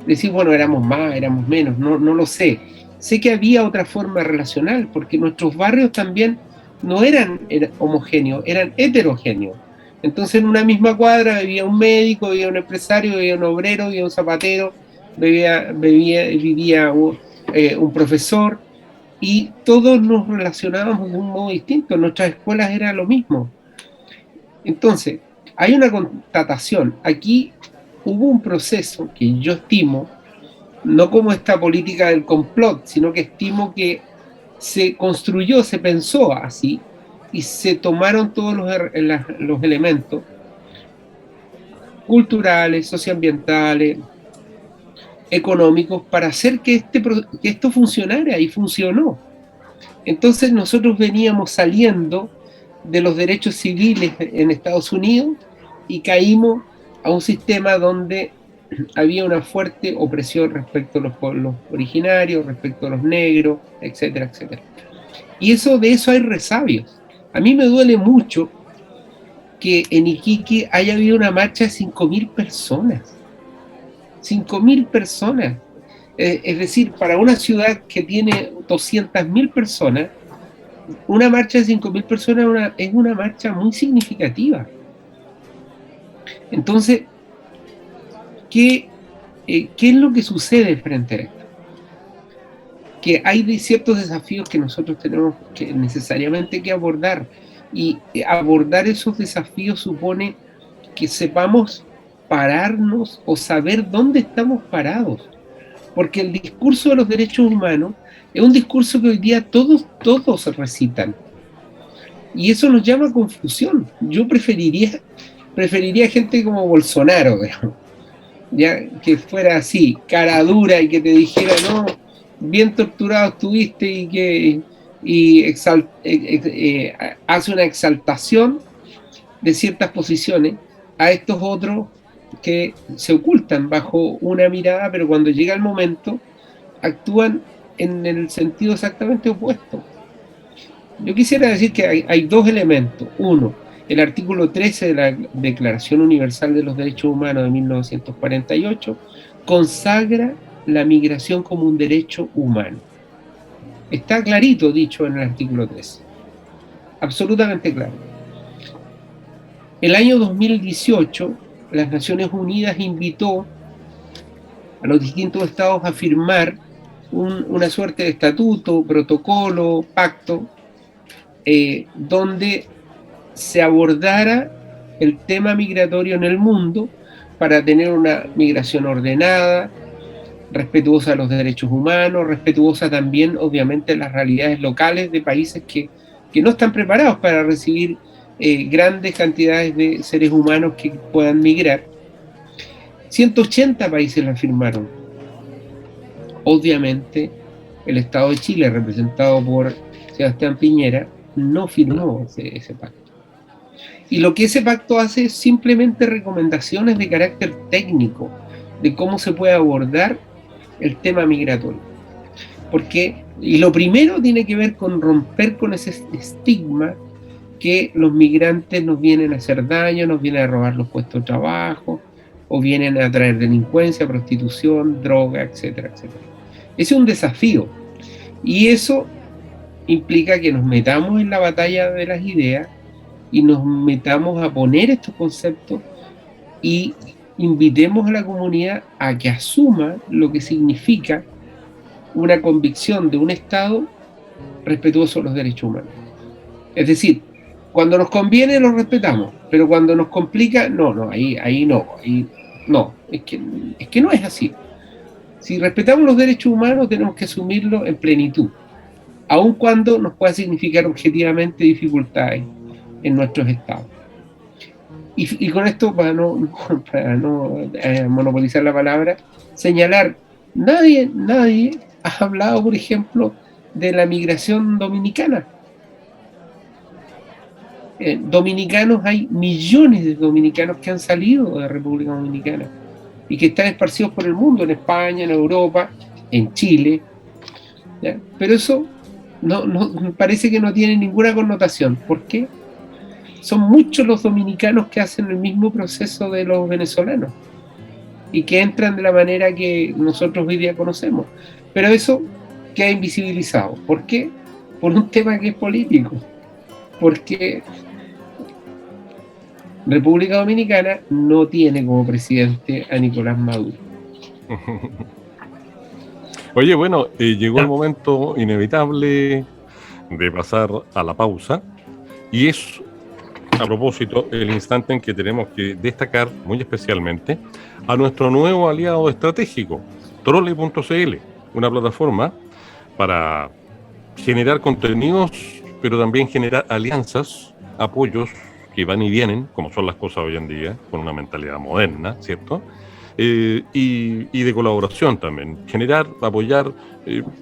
Decir, bueno, éramos más, éramos menos, no lo sé. Sé que había otra forma relacional, porque nuestros barrios también no eran homogéneos, eran heterogéneos. Entonces en una misma cuadra vivía un médico, vivía un empresario, vivía un obrero, vivía un zapatero, vivía un profesor, y todos nos relacionábamos de un modo distinto. En nuestras escuelas era lo mismo. Entonces, hay una constatación. Aquí hubo un proceso que yo estimo, no como esta política del complot, sino que estimo que se construyó, se pensó así, y se tomaron todos los elementos culturales, socioambientales, económicos, para hacer que esto funcionara, y funcionó. Entonces nosotros veníamos saliendo de los derechos civiles en Estados Unidos y caímos a un sistema donde había una fuerte opresión respecto a los pueblos originarios, respecto a los negros, etcétera, etcétera. Y de eso hay resabios. A mí me duele mucho que en Iquique haya habido una marcha de 5.000 personas. 5.000 personas. Es decir, para una ciudad que tiene 200.000 personas, una marcha de 5.000 personas es una marcha muy significativa. Entonces, ¿qué es lo que sucede frente a esto? Que hay ciertos desafíos que nosotros tenemos que necesariamente que abordar, y abordar esos desafíos supone que sepamos pararnos o saber dónde estamos parados, porque el discurso de los derechos humanos es un discurso que hoy día todos recitan, y eso nos llama a confusión. Yo preferiría gente como Bolsonaro, digamos, ya, que fuera así, cara dura, y que te dijera, no, bien torturado estuviste, y hace una exaltación de ciertas posiciones, a estos otros que se ocultan bajo una mirada, pero cuando llega el momento actúan en el sentido exactamente opuesto. Yo quisiera decir que hay dos elementos. Uno, el artículo 13 de la Declaración Universal de los Derechos Humanos de 1948 consagra la migración como un derecho humano. Está clarito dicho en el artículo 13. Absolutamente claro. El año 2018, las Naciones Unidas invitó a los distintos estados a firmar una suerte de estatuto, protocolo, pacto, donde se abordara el tema migratorio en el mundo para tener una migración ordenada, respetuosa de los derechos humanos, respetuosa también, obviamente, de las realidades locales de países que no están preparados para recibir grandes cantidades de seres humanos que puedan migrar. 180 países la firmaron. Obviamente, el Estado de Chile, representado por Sebastián Piñera, no firmó ese pacto. Y lo que ese pacto hace es simplemente recomendaciones de carácter técnico de cómo se puede abordar el tema migratorio. Y lo primero tiene que ver con romper con ese estigma que los migrantes nos vienen a hacer daño, nos vienen a robar los puestos de trabajo, o vienen a traer delincuencia, prostitución, droga, etcétera, etcétera. Ese es un desafío, y eso implica que nos metamos en la batalla de las ideas y nos metamos a poner estos conceptos y invitemos a la comunidad a que asuma lo que significa una convicción de un Estado respetuoso de los derechos humanos. Es decir, cuando nos conviene los respetamos, pero cuando nos complica, no, ahí no, es que no es así. Si respetamos los derechos humanos, tenemos que asumirlo en plenitud, aun cuando nos pueda significar objetivamente dificultades en nuestros estados. Y con esto, para no monopolizar la palabra, señalar, nadie ha hablado, por ejemplo, de la migración dominicana. Dominicanos, hay millones de dominicanos que han salido de la República Dominicana y que están esparcidos por el mundo, en España, en Europa, en Chile, ¿ya? Pero eso no parece que no tiene ninguna connotación. ¿Por qué? Son muchos los dominicanos que hacen el mismo proceso de los venezolanos y que entran de la manera que nosotros hoy día conocemos. Pero eso queda invisibilizado. ¿Por qué? Por un tema que es político. Porque República Dominicana no tiene como presidente a Nicolás Maduro. Oye, bueno, llegó el momento inevitable de pasar a la pausa, y es, a propósito, el instante en que tenemos que destacar muy especialmente a nuestro nuevo aliado estratégico, Trole.cl, una plataforma para generar contenidos, pero también generar alianzas, apoyos que van y vienen, como son las cosas hoy en día, con una mentalidad moderna, ¿cierto? Y de colaboración también, generar, apoyar,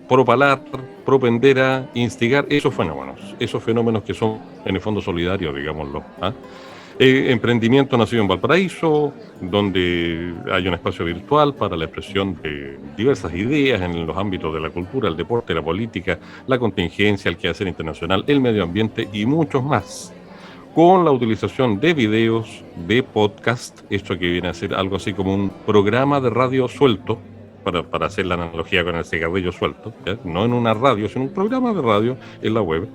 propalar, propender a instigar esos fenómenos que son en el fondo solidarios, digámoslo, ¿ah? Emprendimiento nacido en Valparaíso, donde hay un espacio virtual para la expresión de diversas ideas en los ámbitos de la cultura, el deporte, la política, la contingencia, el quehacer internacional, el medio ambiente y muchos más, con la utilización de videos, de podcast, esto que viene a ser algo así como un programa de radio suelto, para hacer la analogía con el cigarrillo suelto, ¿ya? No en una radio, sino un programa de radio en la web.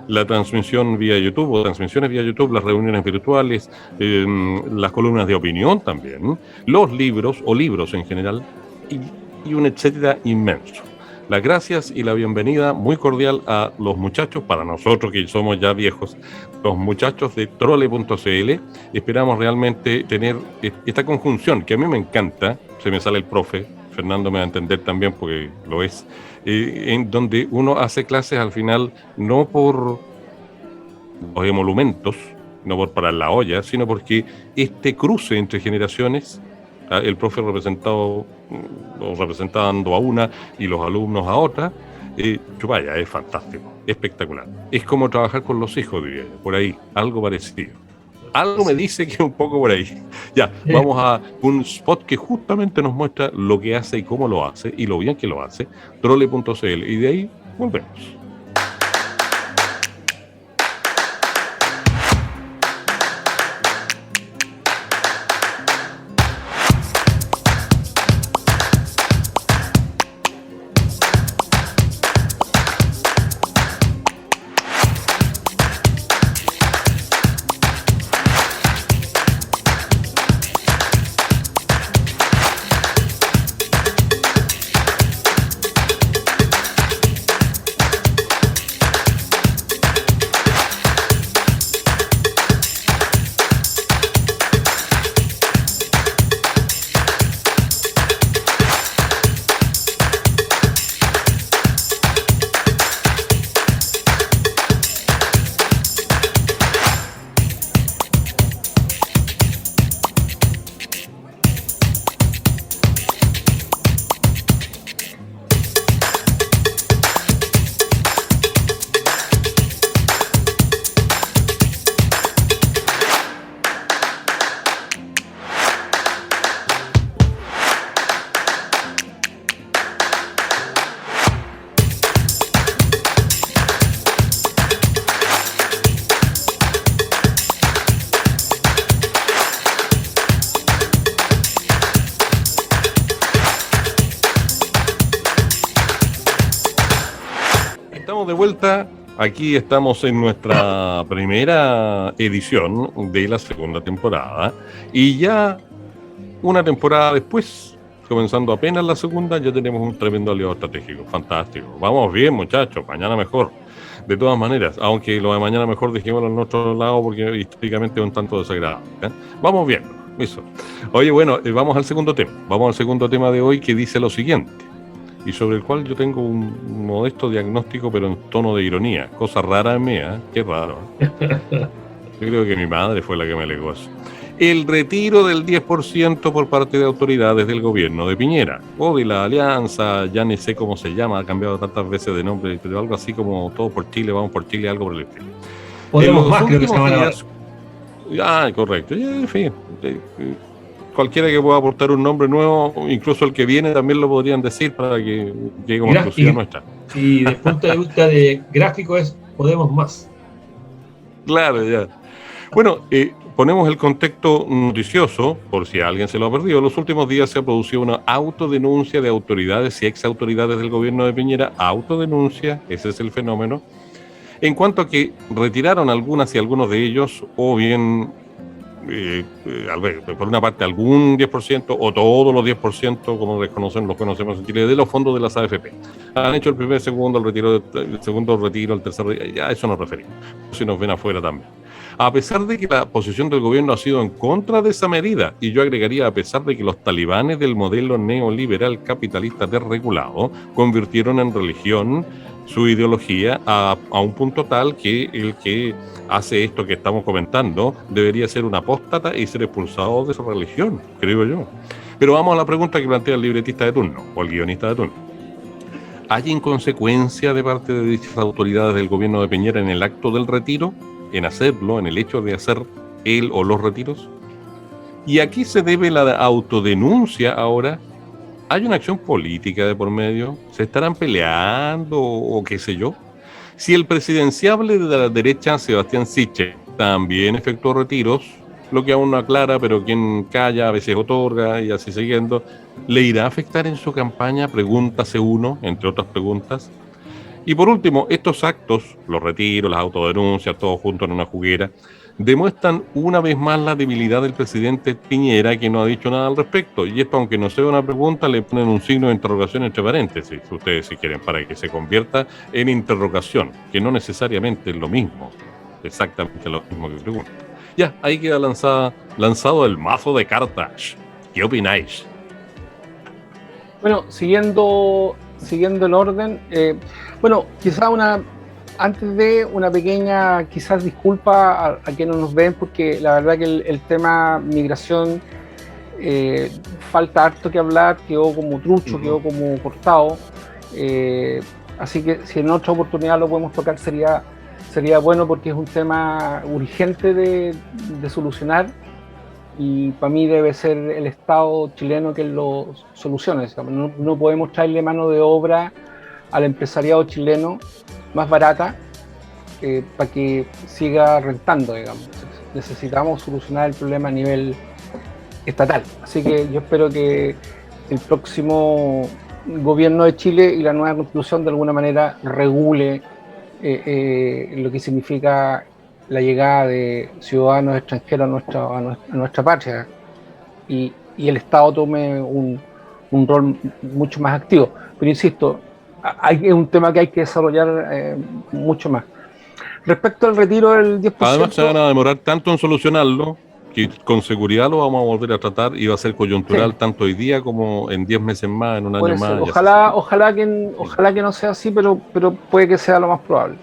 La transmisión vía YouTube, o transmisiones vía YouTube, las reuniones virtuales, las columnas de opinión también, los libros, o libros en general, y un etcétera inmenso. Las gracias y la bienvenida muy cordial a los muchachos, para nosotros que somos ya viejos, los muchachos de Trole.cl. Esperamos realmente tener esta conjunción, que a mí me encanta, se me sale el profe, Fernando me va a entender también porque lo es, en donde uno hace clases al final no por los emolumentos, no por parar la olla, sino porque este cruce entre generaciones, el profe representando a una y los alumnos a otra, vaya, es fantástico, espectacular. Es como trabajar con los hijos, diría yo, por ahí, algo parecido. Algo me dice que es un poco por ahí. Ya, vamos a un spot que justamente nos muestra lo que hace y cómo lo hace, y lo bien que lo hace, Trole.cl, y de ahí volvemos. De vuelta, aquí estamos en nuestra primera edición de la segunda temporada, y ya una temporada después, comenzando apenas la segunda, ya tenemos un tremendo aliado estratégico, fantástico. Vamos bien, muchachos, mañana mejor. De todas maneras, aunque lo de mañana mejor dejémoslo en nuestro lado porque históricamente es un tanto desagradable, ¿eh? Vamos bien, eso. Oye, bueno, vamos al segundo tema. Vamos al segundo tema de hoy, que dice lo siguiente, y sobre el cual yo tengo un modesto diagnóstico, pero en tono de ironía. Cosa rara en mí, ¿eh? Qué raro. Yo creo que mi madre fue la que me legó eso. el retiro del 10% por parte de autoridades del gobierno de Piñera o de la Alianza, ya ni sé cómo se llama, ha cambiado tantas veces de nombre, pero algo así como todo por Chile, vamos por Chile, algo por el estilo. Podemos más, creo que se llama ahora. Correcto, en fin, cualquiera que pueda aportar un nombre nuevo, incluso el que viene también lo podrían decir para que llegue como exclusiva nuestra. Y desde el punto de vista de gráfico es Podemos más. Claro, ya. Bueno, ponemos el contexto noticioso, por si alguien se lo ha perdido. En los últimos días se ha producido una autodenuncia de autoridades y exautoridades del gobierno de Piñera. Autodenuncia, ese es el fenómeno. En cuanto a que retiraron algunas y algunos de ellos, o bien, por una parte, algún 10%, o todos los 10%, como los conocemos en Chile, de los fondos de las AFP. Han hecho el primer, segundo, el segundo retiro, el tercer retiro, ya a eso nos referimos. Si nos ven afuera también. A pesar de que la posición del gobierno ha sido en contra de esa medida, y yo agregaría a pesar de que los talibanes del modelo neoliberal capitalista desregulado convirtieron en religión su ideología a un punto tal que el que hace esto que estamos comentando debería ser un apóstata y ser expulsado de su religión, creo yo. Pero vamos a la pregunta que plantea el libretista de turno o el guionista de turno. ¿Hay inconsecuencia de parte de dichas autoridades del gobierno de Piñera en el acto del retiro? En hacerlo, en el hecho de hacer él o los retiros. ¿Y a qué se debe la autodenuncia ahora? ¿Hay una acción política de por medio? ¿Se estarán peleando o qué sé yo? Si el presidenciable de la derecha, Sebastián Sichel, también efectuó retiros, lo que aún no aclara, pero quien calla a veces otorga y así siguiendo, ¿le irá a afectar en su campaña? Pregúntase uno, entre otras preguntas. Y por último, estos actos, los retiros, las autodenuncias, todos juntos en una juguera, demuestran una vez más la debilidad del presidente Piñera, que no ha dicho nada al respecto. Y esto, aunque no sea una pregunta, le ponen un signo de interrogación entre paréntesis, ustedes si quieren, para que se convierta en interrogación, que no necesariamente es lo mismo, exactamente lo mismo que pregunta. Ya, ahí queda lanzado el mazo de cartas. ¿Qué opináis? Bueno, siguiendo el orden, quizá antes de una pequeña, quizás disculpa a quienes nos ven, porque la verdad que el tema migración falta harto que hablar, quedó como trucho, quedó como cortado, así que si en otra oportunidad lo podemos tocar sería bueno, porque es un tema urgente de solucionar. Y para mí debe ser el Estado chileno que lo solucione. No podemos traerle mano de obra al empresariado chileno más barata para que siga rentando, digamos. Necesitamos solucionar el problema a nivel estatal. Así que yo espero que el próximo gobierno de Chile y la nueva constitución de alguna manera regule lo que significa la llegada de ciudadanos extranjeros a nuestra patria y el Estado tome un rol mucho más activo. Pero insisto, es un tema que hay que desarrollar mucho más. Respecto al retiro del 10%... Además se van a demorar tanto en solucionarlo que con seguridad lo vamos a volver a tratar y va a ser coyuntural, sí, tanto hoy día como en 10 meses más, en un año más. Ojalá que no sea así, pero puede que sea lo más probable.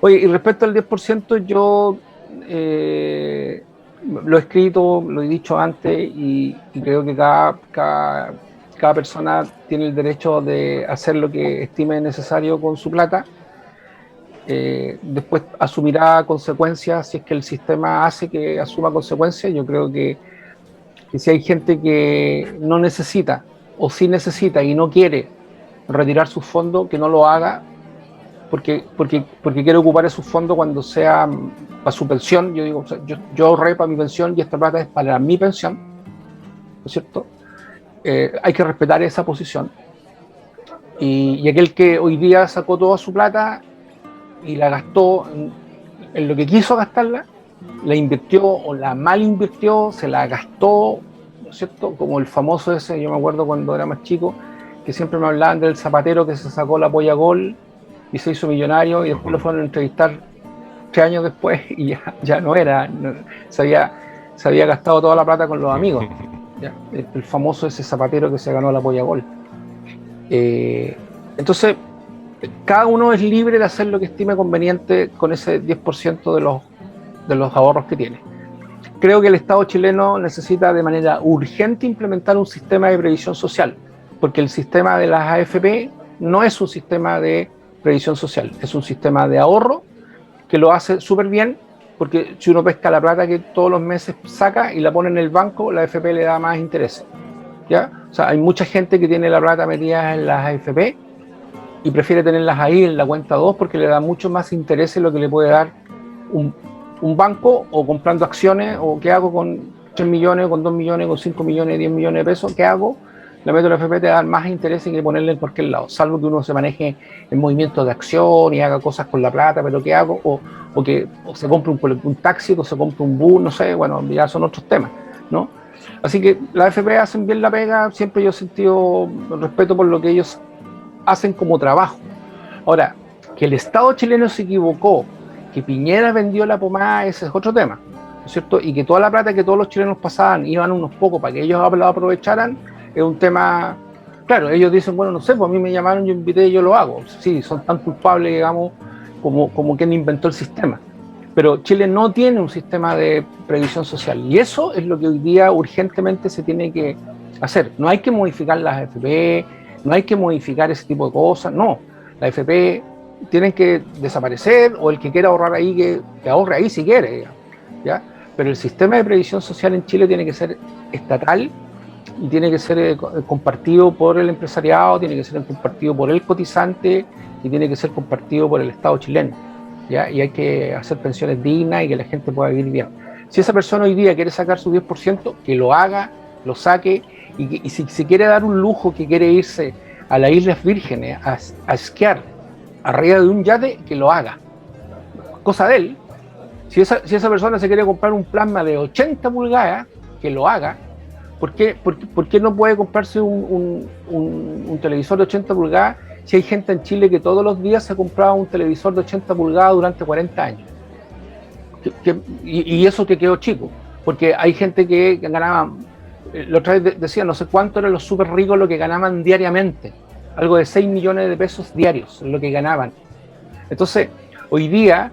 Oye, y respecto al 10%, yo lo he escrito, lo he dicho antes, y creo que cada persona tiene el derecho de hacer lo que estime necesario con su plata. Después asumirá consecuencias si es que el sistema hace que asuma consecuencias. Yo creo que si hay gente que no necesita o sí necesita y no quiere retirar sus fondos, que no lo haga porque quiere ocupar esos fondos cuando sea para su pensión. Yo digo, yo ahorré para mi pensión y esta plata es para mi pensión, ¿no es cierto? Hay que respetar esa posición. Y aquel que hoy día sacó toda su plata y la gastó en lo que quiso gastarla, la invirtió o la mal invirtió, se la gastó, ¿no es cierto? Como el famoso ese, yo me acuerdo cuando era más chico, que siempre me hablaban del zapatero que se sacó la polla gol y se hizo millonario, y después lo fueron a entrevistar 3 años después y ya no era, se había gastado toda la plata con los amigos. ¿Ya? El famoso ese zapatero que se ganó la polla gol. Entonces, cada uno es libre de hacer lo que estime conveniente con ese 10% de los ahorros que tiene. creo que el Estado chileno necesita de manera urgente implementar un sistema de previsión social, porque el sistema de las AFP no es un sistema de previsión social, es un sistema de ahorro que lo hace súper bien, porque si uno pesca la plata que todos los meses saca y la pone en el banco, la AFP le da más interés, ¿ya? O sea, hay mucha gente que tiene la plata metida en las AFP y prefiere tenerlas ahí en la cuenta 2 porque le da mucho más interés en lo que le puede dar un banco, o comprando acciones, o qué hago con 3 millones, con 2 millones, con 5 millones, 10 millones de pesos, ¿qué hago? La meto en la AFP, te da más interés que ponerle en cualquier lado, salvo que uno se maneje en movimientos de acción y haga cosas con la plata, pero ¿qué hago? O se compre un taxi, o se compre un bus, no sé, bueno, ya son otros temas, ¿no? Así que la AFP hacen bien la pega, siempre yo he sentido respeto por lo que ellos hacen como trabajo. Ahora, que el Estado chileno se equivocó, que Piñera vendió la pomada, ese es otro tema, ¿no es cierto? Y que toda la plata que todos los chilenos pasaban iban unos pocos para que ellos la aprovecharan, es un tema. Claro, ellos dicen, bueno, no sé, pues a mí me llamaron, yo invité y yo lo hago. Sí, son tan culpables, digamos, como quien inventó el sistema. Pero Chile no tiene un sistema de previsión social, y eso es lo que hoy día urgentemente se tiene que hacer. No hay que modificar las AFP, no hay que modificar ese tipo de cosas, no. La AFP tienen que desaparecer, o el que quiera ahorrar ahí, que ahorre ahí si quiere, digamos, ¿ya? Pero el sistema de previsión social en Chile tiene que ser estatal y tiene que ser compartido por el empresariado, tiene que ser compartido por el cotizante y tiene que ser compartido por el Estado chileno, ¿ya? Y hay que hacer pensiones dignas y que la gente pueda vivir bien. Si esa persona hoy día quiere sacar su 10%, que lo haga, lo saque, y si quiere dar un lujo, que quiere irse a las Islas Vírgenes a esquiar arriba de un yate, que lo haga. Cosa de él. Si esa persona se quiere comprar un plasma de 80 pulgadas, que lo haga. ¿Por qué no puede comprarse un televisor de 80 pulgadas si hay gente en Chile que todos los días se compraba un televisor de 80 pulgadas durante 40 años? Y eso que quedó chico. Porque hay gente que ganaba, la otra vez decía, no sé cuánto eran los súper ricos lo que ganaban diariamente. Algo de 6 millones de pesos diarios, lo que ganaban. Entonces, hoy día,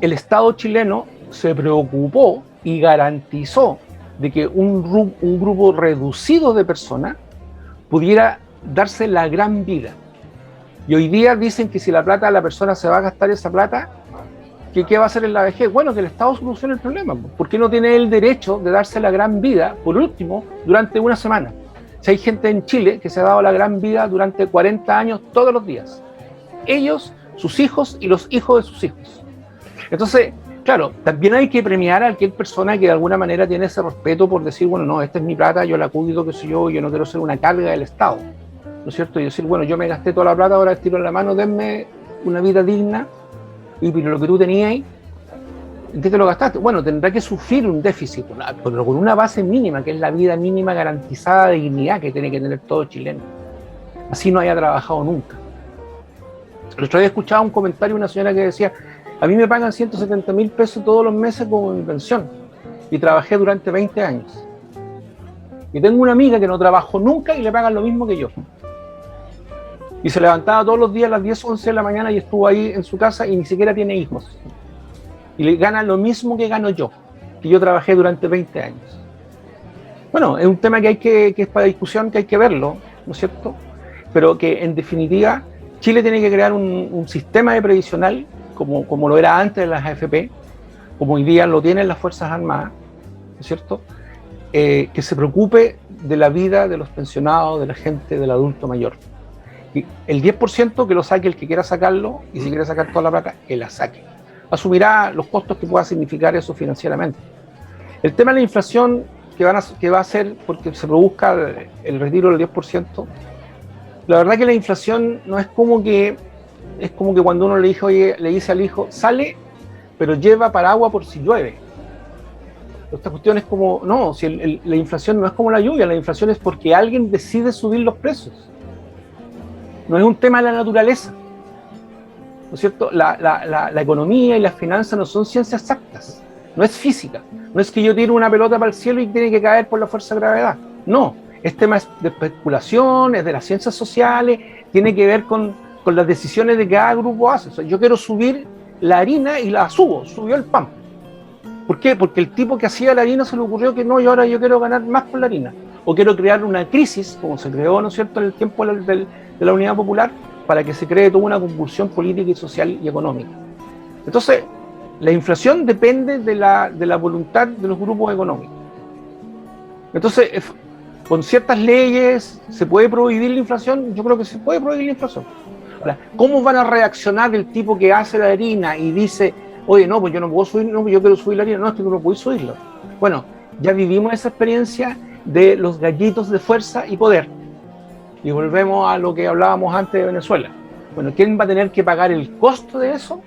el Estado chileno se preocupó y garantizó de que un grupo reducido de personas pudiera darse la gran vida. Y hoy día dicen que si la persona se va a gastar esa plata, ¿qué va a hacer en la vejez? Bueno, que el Estado solucione el problema. ¿Por qué no tiene el derecho de darse la gran vida, por último, durante una semana? Si hay gente en Chile que se ha dado la gran vida durante 40 años todos los días. Ellos, sus hijos y los hijos de sus hijos. Entonces, claro, también hay que premiar a aquella persona que de alguna manera tiene ese respeto por decir, bueno, no, esta es mi plata, yo la cuido, que soy yo no quiero ser una carga del Estado, ¿no es cierto? Y decir, bueno, yo me gasté toda la plata, ahora estiro la mano, denme una vida digna, y lo que tú tenías, ¿en qué te lo gastaste? Bueno, tendrá que sufrir un déficit, pero con una base mínima, que es la vida mínima garantizada de dignidad que tiene que tener todo chileno. Así no haya trabajado nunca. El otro día escuchaba un comentario de una señora que decía, a mí me pagan 170.000 pesos todos los meses como mi pensión, y trabajé durante 20 años. Y tengo una amiga que no trabajó nunca y le pagan lo mismo que yo. Y se levantaba todos los días a las 10 o 11 de la mañana y estuvo ahí en su casa y ni siquiera tiene hijos. Y le gana lo mismo que gano yo, que yo trabajé durante 20 años. Bueno, es un tema que es para discusión, que hay que verlo, ¿no es cierto? Pero que en definitiva Chile tiene que crear un sistema de previsional como lo era antes de las AFP, como hoy día lo tienen las Fuerzas Armadas, ¿no es cierto? Que se preocupe de la vida de los pensionados, de la gente, del adulto mayor. Y el 10% que lo saque el que quiera sacarlo, y si quiere sacar toda la plata, que la saque. Asumirá los costos que pueda significar eso financieramente. El tema de la inflación que va a ser porque se produzca el retiro del 10%, la verdad que la inflación no es como que cuando uno le dice al hijo, sale, pero lleva paraguas por si llueve. Esta cuestión es como, no, si la inflación no es como la lluvia, la inflación es porque alguien decide subir los precios. No es un tema de la naturaleza, ¿no es cierto? La economía y las finanzas no son ciencias exactas, no es física, no es que yo tire una pelota para el cielo y tiene que caer por la fuerza de gravedad, no, es tema de especulación, es de las ciencias sociales, tiene que ver con las decisiones de cada grupo hace. O sea, yo quiero subir la harina y la subió el pan. ¿Por qué? Porque el tipo que hacía la harina se le ocurrió que no, y ahora yo quiero ganar más por la harina. O quiero crear una crisis, como se creó, ¿no es cierto?, en el tiempo de la Unidad Popular, para que se cree toda una convulsión política y social y económica. Entonces, la inflación depende de la voluntad de los grupos económicos. Entonces, con ciertas leyes, ¿se puede prohibir la inflación? Yo creo que se puede prohibir la inflación. Ahora, ¿cómo van a reaccionar el tipo que hace la harina y dice, oye, no, pues yo no puedo subir, no, yo quiero subir la harina? No, es que no puedo subirlo. Bueno, ya vivimos esa experiencia de los gallitos de fuerza y poder. Y volvemos a lo que hablábamos antes de Venezuela. Bueno, ¿quién va a tener que pagar el costo de eso?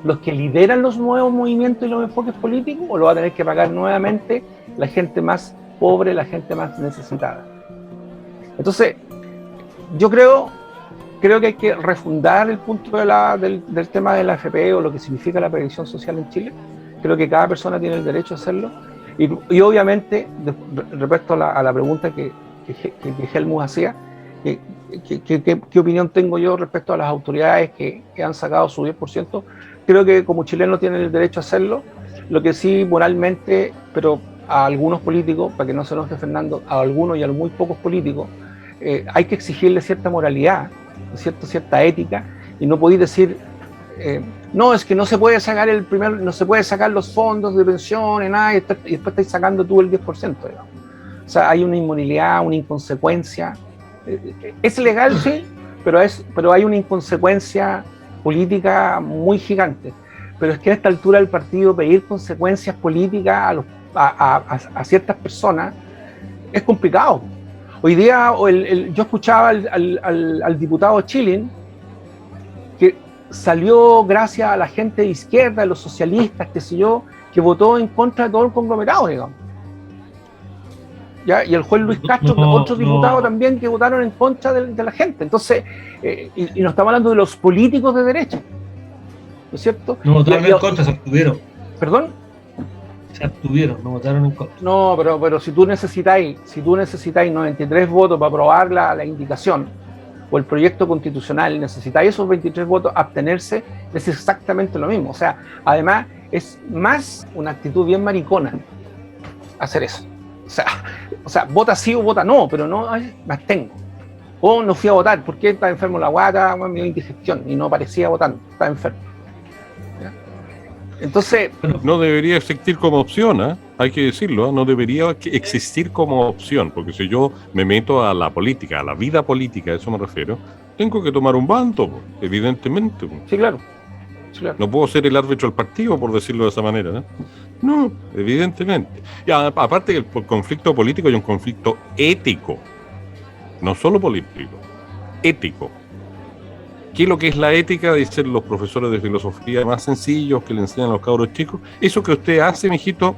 ¿Los que lideran los nuevos movimientos y los enfoques políticos? ¿O lo va a tener que pagar nuevamente la gente más pobre, la gente más necesitada? Entonces, yo creo que hay que refundar el punto del tema de la AFP o lo que significa la previsión social en Chile. Creo que cada persona tiene el derecho a hacerlo. Y obviamente, respecto a la pregunta que Helmut hacía, ¿qué opinión tengo yo respecto a las autoridades que han sacado su 10%? Creo que como chilenos tienen el derecho a hacerlo. Lo que sí, moralmente, pero a algunos políticos, para que no se enoje Fernando, a algunos y a muy pocos políticos, hay que exigirle cierta moralidad, cierta ética, y no podéis decir, no, es que no se puede sacar no se puede sacar los fondos de pensiones, nada, y después estáis sacando tú el 10%, digamos. O sea, hay una inmoralidad, una inconsecuencia. Es legal, sí, pero hay una inconsecuencia política muy gigante. Pero es que a esta altura del partido pedir consecuencias políticas a ciertas personas es complicado. Hoy día yo escuchaba al diputado Chilin, que salió gracias a la gente de izquierda, a los socialistas, qué sé yo, que votó en contra de todo el conglomerado, digamos. ¿Ya? Y el juez Luis Castro, otros diputados también que votaron en contra de la gente. Entonces, y no estamos hablando de los políticos de derecha, ¿no es cierto? No votaron en contra, se abstuvieron. ¿Perdón? Se abstuvieron, no votaron en contra. No, pero si tú necesitáis 93 votos para aprobar la indicación o el proyecto constitucional, necesitáis esos 23 votos, abstenerse, es exactamente lo mismo. O sea, además, es más una actitud bien maricona hacer eso. O sea, vota sí o vota no, pero no, me abstengo. O no fui a votar, porque estaba enfermo la guata, me dio indigestión y no parecía votando, estaba enfermo. ¿Ya? Entonces... No debería existir como opción, ¿eh? Hay que decirlo, ¿eh? No debería existir como opción, porque si yo me meto a la política, a la vida política, a eso me refiero, tengo que tomar un bando, evidentemente. Sí, claro. Sí, claro. No puedo ser el árbitro del partido, por decirlo de esa manera, ¿no? No, evidentemente. Y aparte del conflicto político hay un conflicto ético, no solo político, ético. ¿Qué es lo que es la ética? Dicen los profesores de filosofía más sencillos que le enseñan a los cabros chicos. Eso que usted hace, mijito,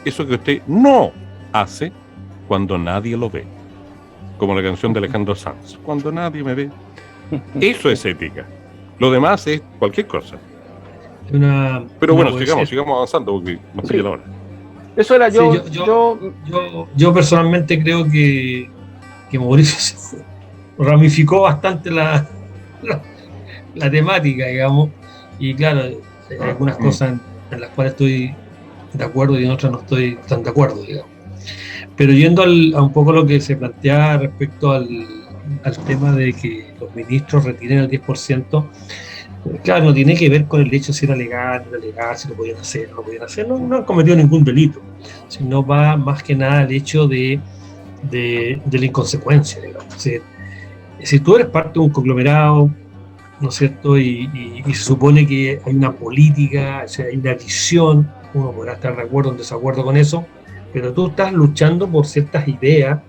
eso que usted no hace cuando nadie lo ve. Como la canción de Alejandro Sanz, cuando nadie me ve. Eso es ética. Lo demás es cualquier cosa. Pero bueno, sigamos avanzando porque nos pilla la hora. Eso era yo personalmente creo que Mauricio ramificó bastante la temática, digamos, y claro, hay algunas cosas en las cuales estoy de acuerdo y en otras no estoy tan de acuerdo, digamos. Pero yendo a un poco lo que se plantea respecto al tema de que los ministros retiren el 10%, claro, no tiene que ver con el hecho de si era legal, no era legal, si lo podían hacer, no lo podían hacer, no han cometido ningún delito, sino va más que nada al hecho de la inconsecuencia, digamos. Si tú eres parte de un conglomerado, ¿no es cierto? Y se supone que hay una política, o sea, hay una visión, uno podrá estar de acuerdo o en desacuerdo con eso, pero tú estás luchando por ciertas ideas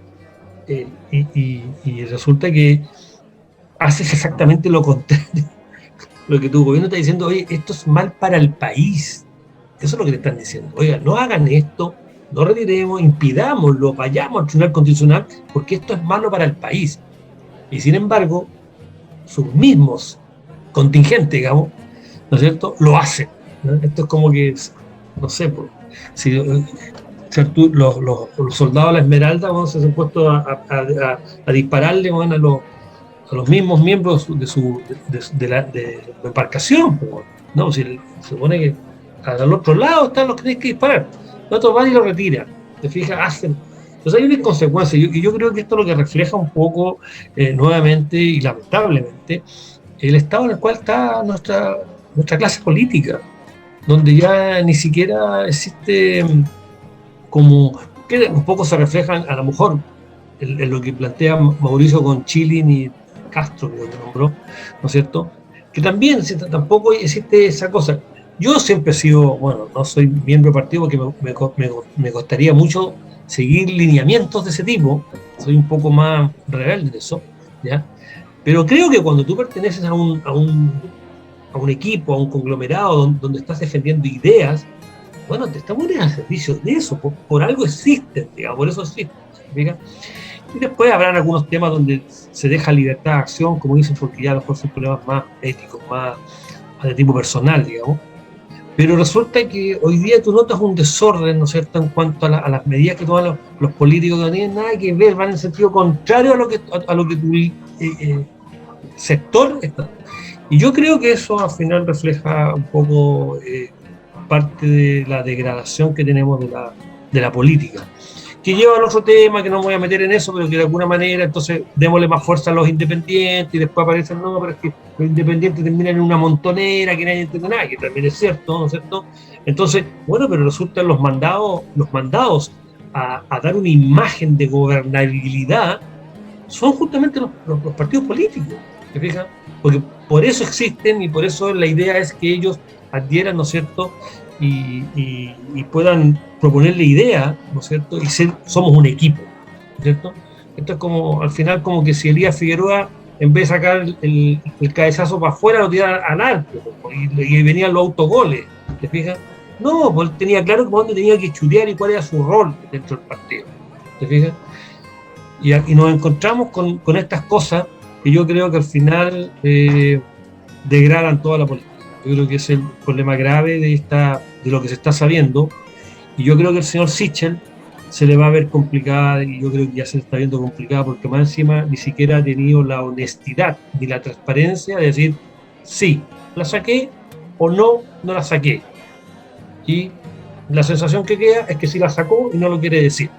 y resulta que haces exactamente lo contrario. Lo que tu gobierno está diciendo, oye, esto es mal para el país. Eso es lo que te están diciendo. Oiga, no hagan esto, no retiremos, impidámoslo, vayamos al Tribunal Constitucional, porque esto es malo para el país. Y sin embargo, sus mismos contingentes, digamos, ¿no es cierto?, lo hacen, ¿no? Esto es como que, no sé, si los soldados de la Esmeralda, bueno, se han puesto a dispararle, bueno, a los mismos miembros de la embarcación, ¿no? Si se supone que al otro lado están los que tienes que disparar. Los otros van y lo retiran. ¿Te fijas? Hacen. Entonces hay una inconsecuencia. Y yo creo que esto es lo que refleja un poco, nuevamente y lamentablemente, el estado en el cual está nuestra clase política, donde ya ni siquiera existe como, que un poco se reflejan a lo mejor en lo que plantea Mauricio con Chilin y Castro, creo que nombró, ¿no es cierto? Que también tampoco existe esa cosa. Yo siempre he sido, bueno, no soy miembro del partido porque me costaría mucho seguir lineamientos de ese tipo, soy un poco más rebelde de eso, ¿ya? Pero creo que cuando tú perteneces a un equipo, a un conglomerado donde estás defendiendo ideas, bueno, te estamos al servicio de eso, por algo existen, digamos, por eso existen, ¿sí? Y después habrán algunos temas donde se deja libertad de acción, como dicen, porque ya a lo mejor son problemas más éticos, más de tipo personal, digamos. Pero resulta que hoy día tú notas un desorden, ¿no es cierto?, en cuanto a las medidas que toman los políticos, que no tienen nada que ver, van en sentido contrario a lo que tu sector está. Y yo creo que eso al final refleja un poco parte de la degradación que tenemos de la política, que lleva al otro tema, que no me voy a meter en eso, pero que de alguna manera, entonces, démosle más fuerza a los independientes, y después aparecen, no, pero es que los independientes terminan en una montonera, que nadie entiende nada, que también es cierto, ¿no es cierto? Entonces, bueno, pero resultan los mandados a dar una imagen de gobernabilidad, son justamente los partidos políticos, ¿te fijas? Porque por eso existen y por eso la idea es que ellos adhieran, ¿no es cierto?, y puedan proponerle ideas, ¿no es cierto?, y somos un equipo, ¿no es cierto? Esto es como, al final, como que si Elías Figueroa, en vez de sacar el cabezazo para afuera, lo tirara al arco, y venían los autogoles, ¿te fijas? No, pues él tenía claro por dónde tenía que chutear y cuál era su rol dentro del partido, ¿te fijas? Y nos encontramos con estas cosas que yo creo que al final degradan toda la política. Yo creo que es el problema grave de lo que se está sabiendo, y yo creo que el señor Sichel se le va a ver complicada, y yo creo que ya se le está viendo complicada, porque más encima ni siquiera ha tenido la honestidad ni la transparencia de decir, sí, la saqué o no la saqué. Y la sensación que queda es que sí la sacó y no lo quiere decir.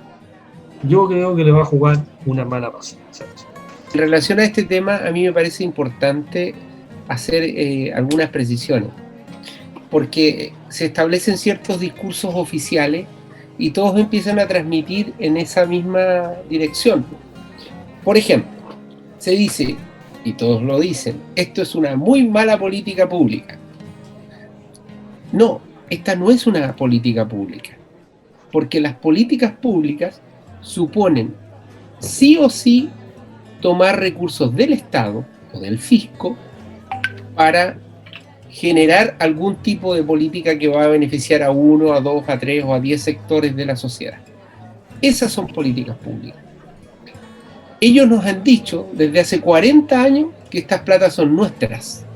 Yo creo que le va a jugar una mala pasada, ¿sabes? En relación a este tema, a mí me parece importante hacer algunas precisiones, porque se establecen ciertos discursos oficiales y todos empiezan a transmitir en esa misma dirección. Por ejemplo, se dice, y todos lo dicen, esto es una muy mala política pública. No, esta no es una política pública, porque las políticas públicas suponen sí o sí tomar recursos del Estado o del fisco para generar algún tipo de política que va a beneficiar a 1, a 2, a 3 o a 10 sectores de la sociedad. Esas son políticas públicas. Ellos nos han dicho desde hace 40 años que estas platas son nuestras.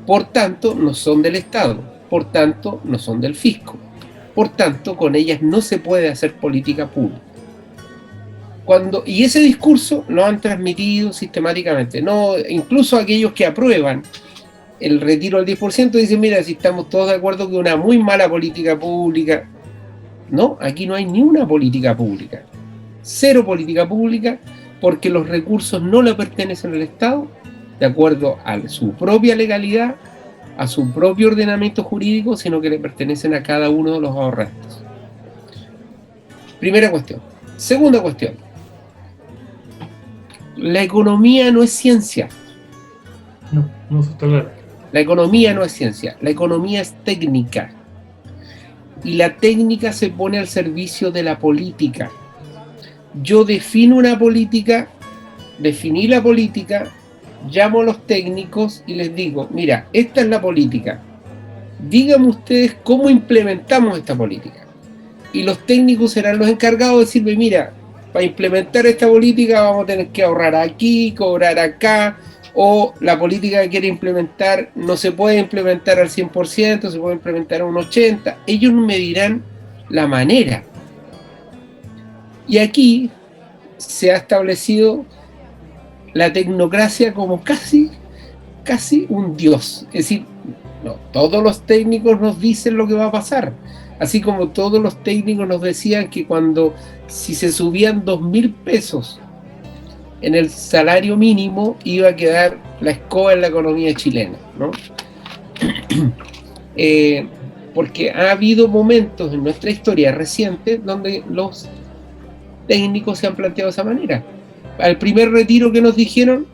Por tanto, no son del Estado. Por tanto, no son del fisco. Por tanto, con ellas no se puede hacer política pública. Y ese discurso lo han transmitido sistemáticamente. No, incluso aquellos que aprueban el retiro del 10% dicen, mira, si estamos todos de acuerdo que una muy mala política pública. No, aquí no hay ni una política pública. Cero política pública, porque los recursos no le pertenecen al Estado, de acuerdo a su propia legalidad, a su propio ordenamiento jurídico, sino que le pertenecen a cada uno de los ahorrantes. Primera cuestión. Segunda cuestión. La economía no es ciencia. No está claro. La economía no es ciencia, la economía es técnica. Y la técnica se pone al servicio de la política. Yo defino una política, definí la política, llamo a los técnicos y les digo, mira, esta es la política. Díganme ustedes cómo implementamos esta política. Y los técnicos serán los encargados de decirme, mira, para implementar esta política vamos a tener que ahorrar aquí, cobrar acá, o la política que quiere implementar no se puede implementar al 100%, se puede implementar a un 80%. Ellos me dirán la manera. Y aquí se ha establecido la tecnocracia como casi un dios. Es decir, No, todos los técnicos nos dicen lo que va a pasar. Así como todos los técnicos nos decían que si se subían 2.000 pesos en el salario mínimo, iba a quedar la escoba en la economía chilena, ¿no? Porque ha habido momentos en nuestra historia reciente donde los técnicos se han planteado de esa manera. Al primer retiro que nos dijeron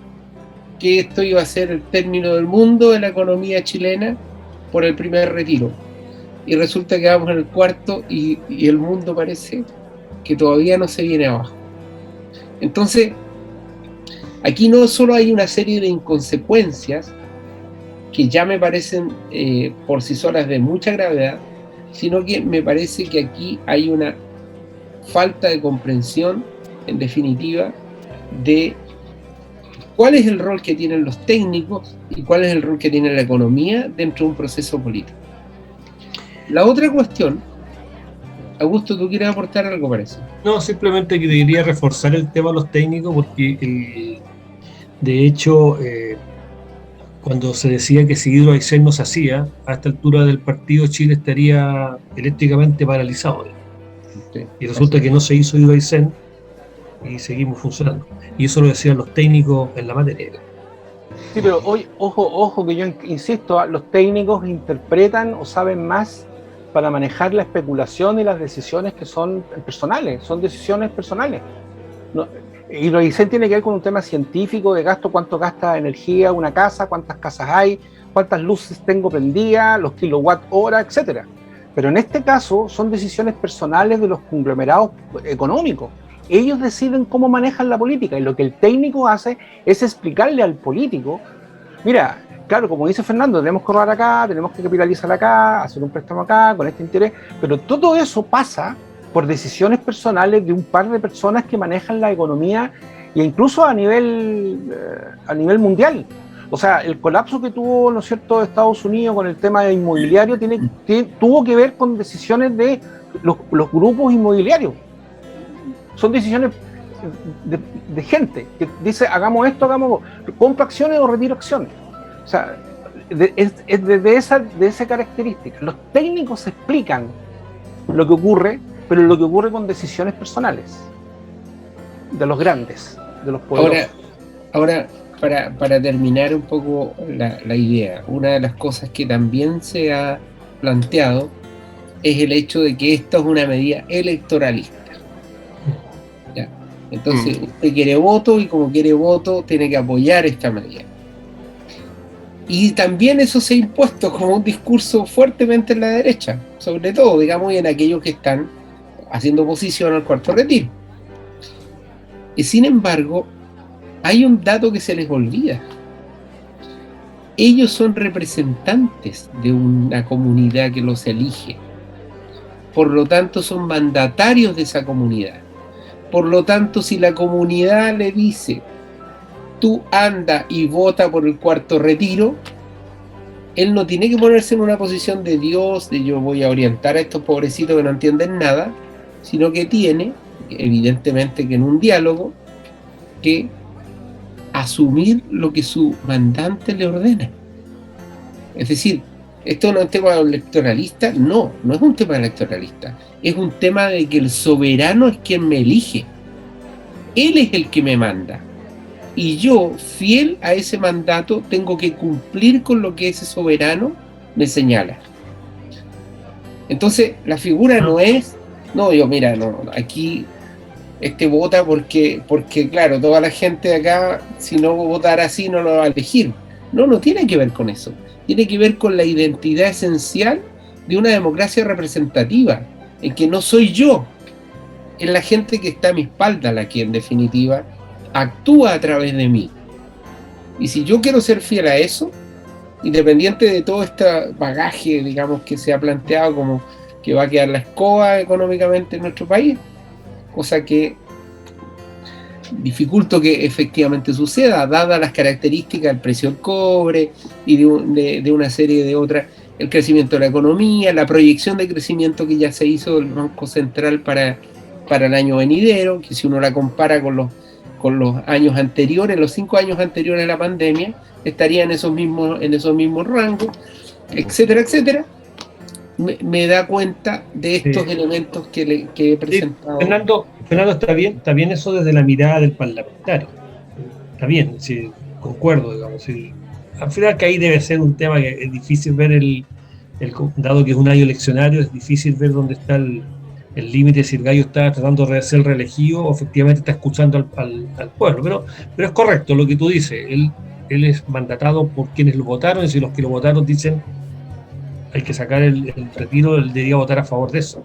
que esto iba a ser el término del mundo de la economía chilena por el primer retiro. Y resulta que vamos en el cuarto y el mundo parece que todavía no se viene abajo. Entonces, aquí no solo hay una serie de inconsecuencias que ya me parecen por sí solas de mucha gravedad, sino que me parece que aquí hay una falta de comprensión, en definitiva, de cuál es el rol que tienen los técnicos y cuál es el rol que tiene la economía dentro de un proceso político. La otra cuestión, Augusto, ¿tú quieres aportar algo para eso? No, simplemente que quería reforzar el tema de los técnicos porque de hecho cuando se decía que si Guido Aysén no se hacía, a esta altura del partido Chile estaría eléctricamente paralizado. Sí, y resulta que no se hizo Guido Aysén y seguimos funcionando. Y eso lo decían los técnicos en la materia. Sí, pero hoy, ojo que yo insisto, los técnicos interpretan o saben más para manejar la especulación y las decisiones que son personales, son decisiones personales. No, y lo Aysén tiene que ver con un tema científico de gasto, cuánto gasta energía una casa, cuántas casas hay, cuántas luces tengo prendidas, los kilowatt hora, etcétera. Pero en este caso son decisiones personales de los conglomerados económicos. Ellos deciden cómo manejan la política y lo que el técnico hace es explicarle al político, mira, claro, como dice Fernando, tenemos que ahorrar acá, tenemos que capitalizar acá, hacer un préstamo acá, con este interés, pero todo eso pasa por decisiones personales de un par de personas que manejan la economía e incluso a nivel mundial. O sea, el colapso que tuvo, ¿no es cierto?, Estados Unidos con el tema inmobiliario tuvo que ver con decisiones de los grupos inmobiliarios. Son decisiones de gente que dice, hagamos esto, compra acciones o retiro acciones. O sea, es de esa característica. Los técnicos explican lo que ocurre, pero lo que ocurre con decisiones personales de los grandes, de los poderosos. Ahora para terminar un poco la idea, una de las cosas que también se ha planteado es el hecho de que esto es una medida electoralista. ¿Ya? Entonces, usted quiere voto y como quiere voto tiene que apoyar esta medida. Y también eso se ha impuesto como un discurso fuertemente en la derecha, sobre todo, digamos, y en aquellos que están haciendo oposición al cuarto retiro. Y sin embargo, hay un dato que se les olvida. Ellos son representantes de una comunidad que los elige. Por lo tanto, son mandatarios de esa comunidad. Por lo tanto, si la comunidad le dice, tú anda y vota por el cuarto retiro, él no tiene que ponerse en una posición de Dios, de yo voy a orientar a estos pobrecitos que no entienden nada, sino que tiene, evidentemente que en un diálogo, que asumir lo que su mandante le ordena. Es decir, ¿esto no es un tema electoralista? No es un tema electoralista. Es un tema de que el soberano es quien me elige. Él es el que me manda. Y yo, fiel a ese mandato, tengo que cumplir con lo que ese soberano me señala. Entonces, la figura no es, aquí vota porque claro, toda la gente de acá, si no votara así, no lo va a elegir. No tiene que ver con eso. Tiene que ver con la identidad esencial de una democracia representativa, en que no soy yo, es la gente que está a mi espalda la que en definitiva actúa a través de mí. Y si yo quiero ser fiel a eso, independiente de todo este bagaje, digamos, que se ha planteado como que va a quedar la escoba económicamente en nuestro país, cosa que dificulto que efectivamente suceda, dadas las características del precio del cobre y de una serie de otras, el crecimiento de la economía, la proyección de crecimiento que ya se hizo del Banco Central para el año venidero, que si uno la compara con los años anteriores, los 5 años anteriores a la pandemia, estaría en esos mismos rangos. etcétera, etcétera, me da cuenta de estos elementos que he presentado. Fernando, está bien eso desde la mirada del parlamentario. Está bien, sí, concuerdo, digamos. Sí. Al final que ahí debe ser un tema que es difícil ver dado que es un año eleccionario, es difícil ver dónde está el límite, si el gallo está tratando de ser reelegido o efectivamente está escuchando al pueblo. Pero es correcto lo que tú dices. Él es mandatado por quienes lo votaron, y si los que lo votaron dicen hay que sacar el retiro, él debería votar a favor de eso.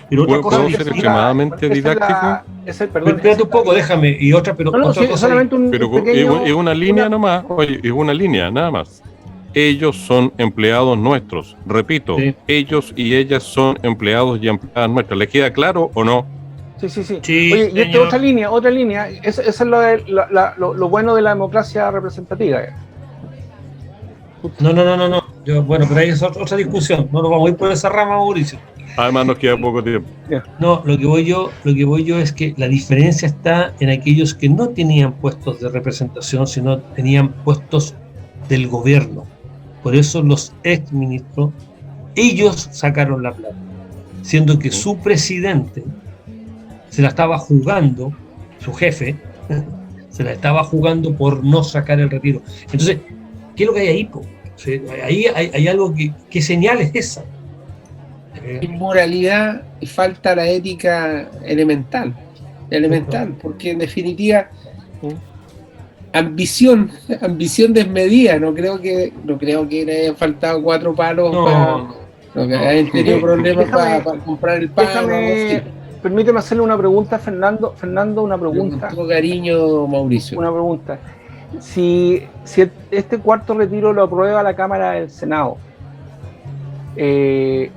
Pero otra cosa ¿Puedo ser extremadamente didáctico? Espérate un poco, déjame. Y otra, pero No, otra sí, cosa. solamente un Pero pequeño, es una línea nomás, oye, es una línea nada más. Ellos son empleados nuestros, repito, Sí. ellos y ellas son empleados y empleadas nuestras. ¿Les queda claro o no? Sí. Sí, Oye, y esta señor. otra línea, eso es lo bueno de la democracia representativa. No. Bueno, pero ahí es otra discusión. No nos vamos a ir por esa rama, Mauricio. Además nos queda poco tiempo. No, lo que voy yo es que la diferencia está en aquellos que no tenían puestos de representación, sino tenían puestos del gobierno. Por eso los exministros, ellos sacaron la plata, siendo que su presidente se la estaba jugando, su jefe, se la estaba jugando por no sacar el retiro. Entonces, ¿qué es lo que hay ahí, po? O sea, ahí hay algo ¿qué señal es esa? Inmoralidad y falta la ética elemental, porque en definitiva ambición desmedida. No creo que le hayan faltado 4 palos que hayan tenido problemas para comprar el pan. Permíteme hacerle una pregunta a Fernando, una pregunta. Con todo cariño, Mauricio. Una pregunta. Si este cuarto retiro lo aprueba la Cámara del Senado, ¿el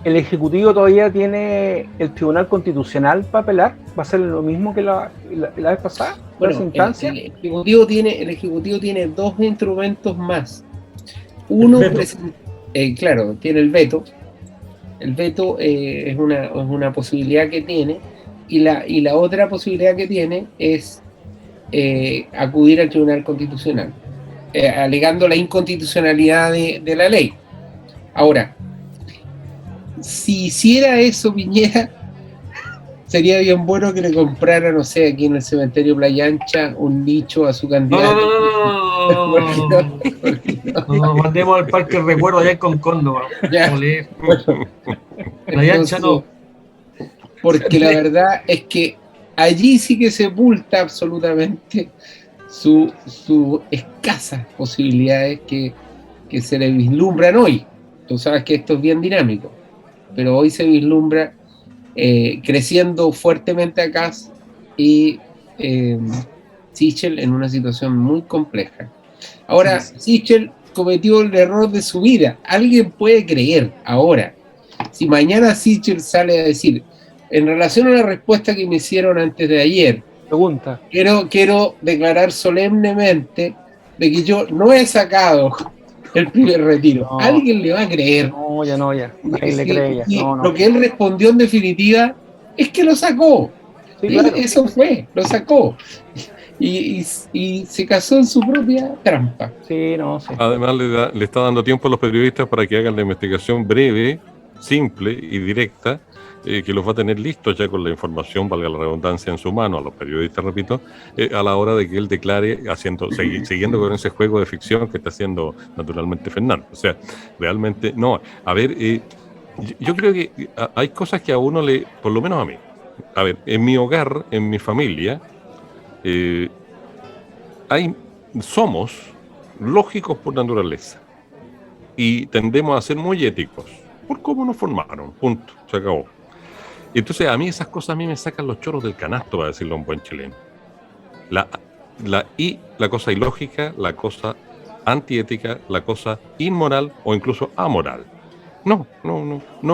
Ejecutivo todavía tiene el Tribunal Constitucional para apelar? ¿Va a ser lo mismo que la vez pasada? Bueno, esa instancia? El Ejecutivo tiene 2 instrumentos más. Uno, claro, tiene el veto. El veto es una posibilidad que tiene, y la otra posibilidad que tiene es acudir al Tribunal Constitucional, alegando la inconstitucionalidad de la ley. Ahora, si hiciera eso Piñera, sería bien bueno que le comprara, no sé, aquí en el cementerio Playa Ancha, un nicho a su candidato. No, mandemos al Parque Recuerdo allá en Concondo. Playa Ancha no. Porque la verdad es que allí sí que sepulta absolutamente sus escasas posibilidades que se le vislumbran hoy. Tú sabes que esto es bien dinámico, pero hoy se vislumbra creciendo fuertemente a Kast y Sichel en una situación muy compleja. Ahora, Sichel cometió el error de su vida. ¿Alguien puede creer ahora, si mañana Sichel sale a decir, en relación a la respuesta que me hicieron antes de ayer, pregunta, quiero declarar solemnemente de que yo no he sacado el primer retiro? No. ¿Alguien le va a creer? No, ya. Nadie le cree ya. No. Lo que él respondió en definitiva es que lo sacó. Sí, claro. Eso fue, lo sacó. Y se casó en su propia trampa. Sí, no sé. Además le está dando tiempo a los periodistas para que hagan la investigación breve, simple y directa, que los va a tener listos ya con la información, valga la redundancia, en su mano, a los periodistas, repito, a la hora de que él declare, siguiendo con ese juego de ficción que está haciendo naturalmente Fernando. O sea, realmente, no. A ver, yo creo que hay cosas que a uno por lo menos a mí, a ver, en mi hogar, en mi familia, somos lógicos por naturaleza y tendemos a ser muy éticos por cómo nos formaron, punto, se acabó. Entonces a mí esas cosas me sacan los chorros del canasto, para decirlo un buen chileno. La cosa ilógica, la cosa antiética, la cosa inmoral o incluso amoral. No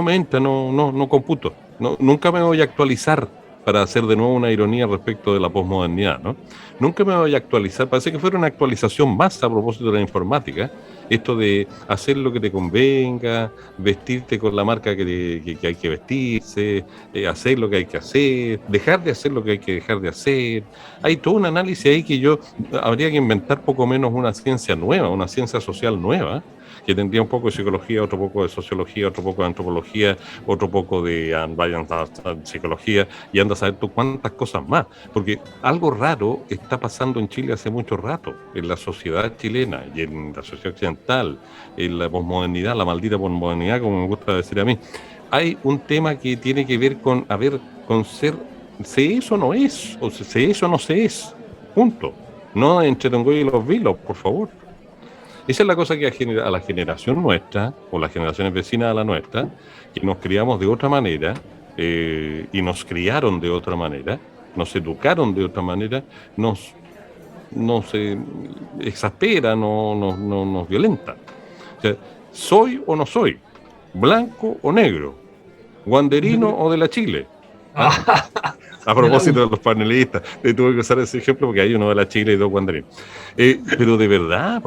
me entra, no computo. Nunca me voy a actualizar, para hacer de nuevo una ironía respecto de la posmodernidad, ¿no? Nunca me voy a actualizar, parece que fuera una actualización más a propósito de la informática, esto de hacer lo que te convenga, vestirte con la marca que hay que vestirse, hacer lo que hay que hacer, dejar de hacer lo que hay que dejar de hacer. Hay todo un análisis ahí que habría que inventar poco menos una ciencia nueva, una ciencia social nueva, que tendría un poco de psicología, otro poco de sociología, otro poco de antropología, otro poco de psicología, y anda a saber tú cuántas cosas más, porque algo raro está pasando en Chile hace mucho rato, en la sociedad chilena y en la sociedad occidental, en la posmodernidad, la maldita posmodernidad, como me gusta decir a mí. Hay un tema que tiene que ver con ser, se es o no es, o se es o no se es, punto. No entre Tongoy y los Vilos, por favor. Esa es la cosa que a la generación nuestra, o las generaciones vecinas a la nuestra, que nos criamos de otra manera, y nos criaron de otra manera, nos educaron de otra manera, nos exaspera, nos violenta. O sea, ¿soy o no soy? ¿Blanco o negro? ¿Wanderino o de la Chile? A propósito de los panelistas, tuve que usar ese ejemplo porque hay uno de la Chile y dos wanderinos. Pero de verdad,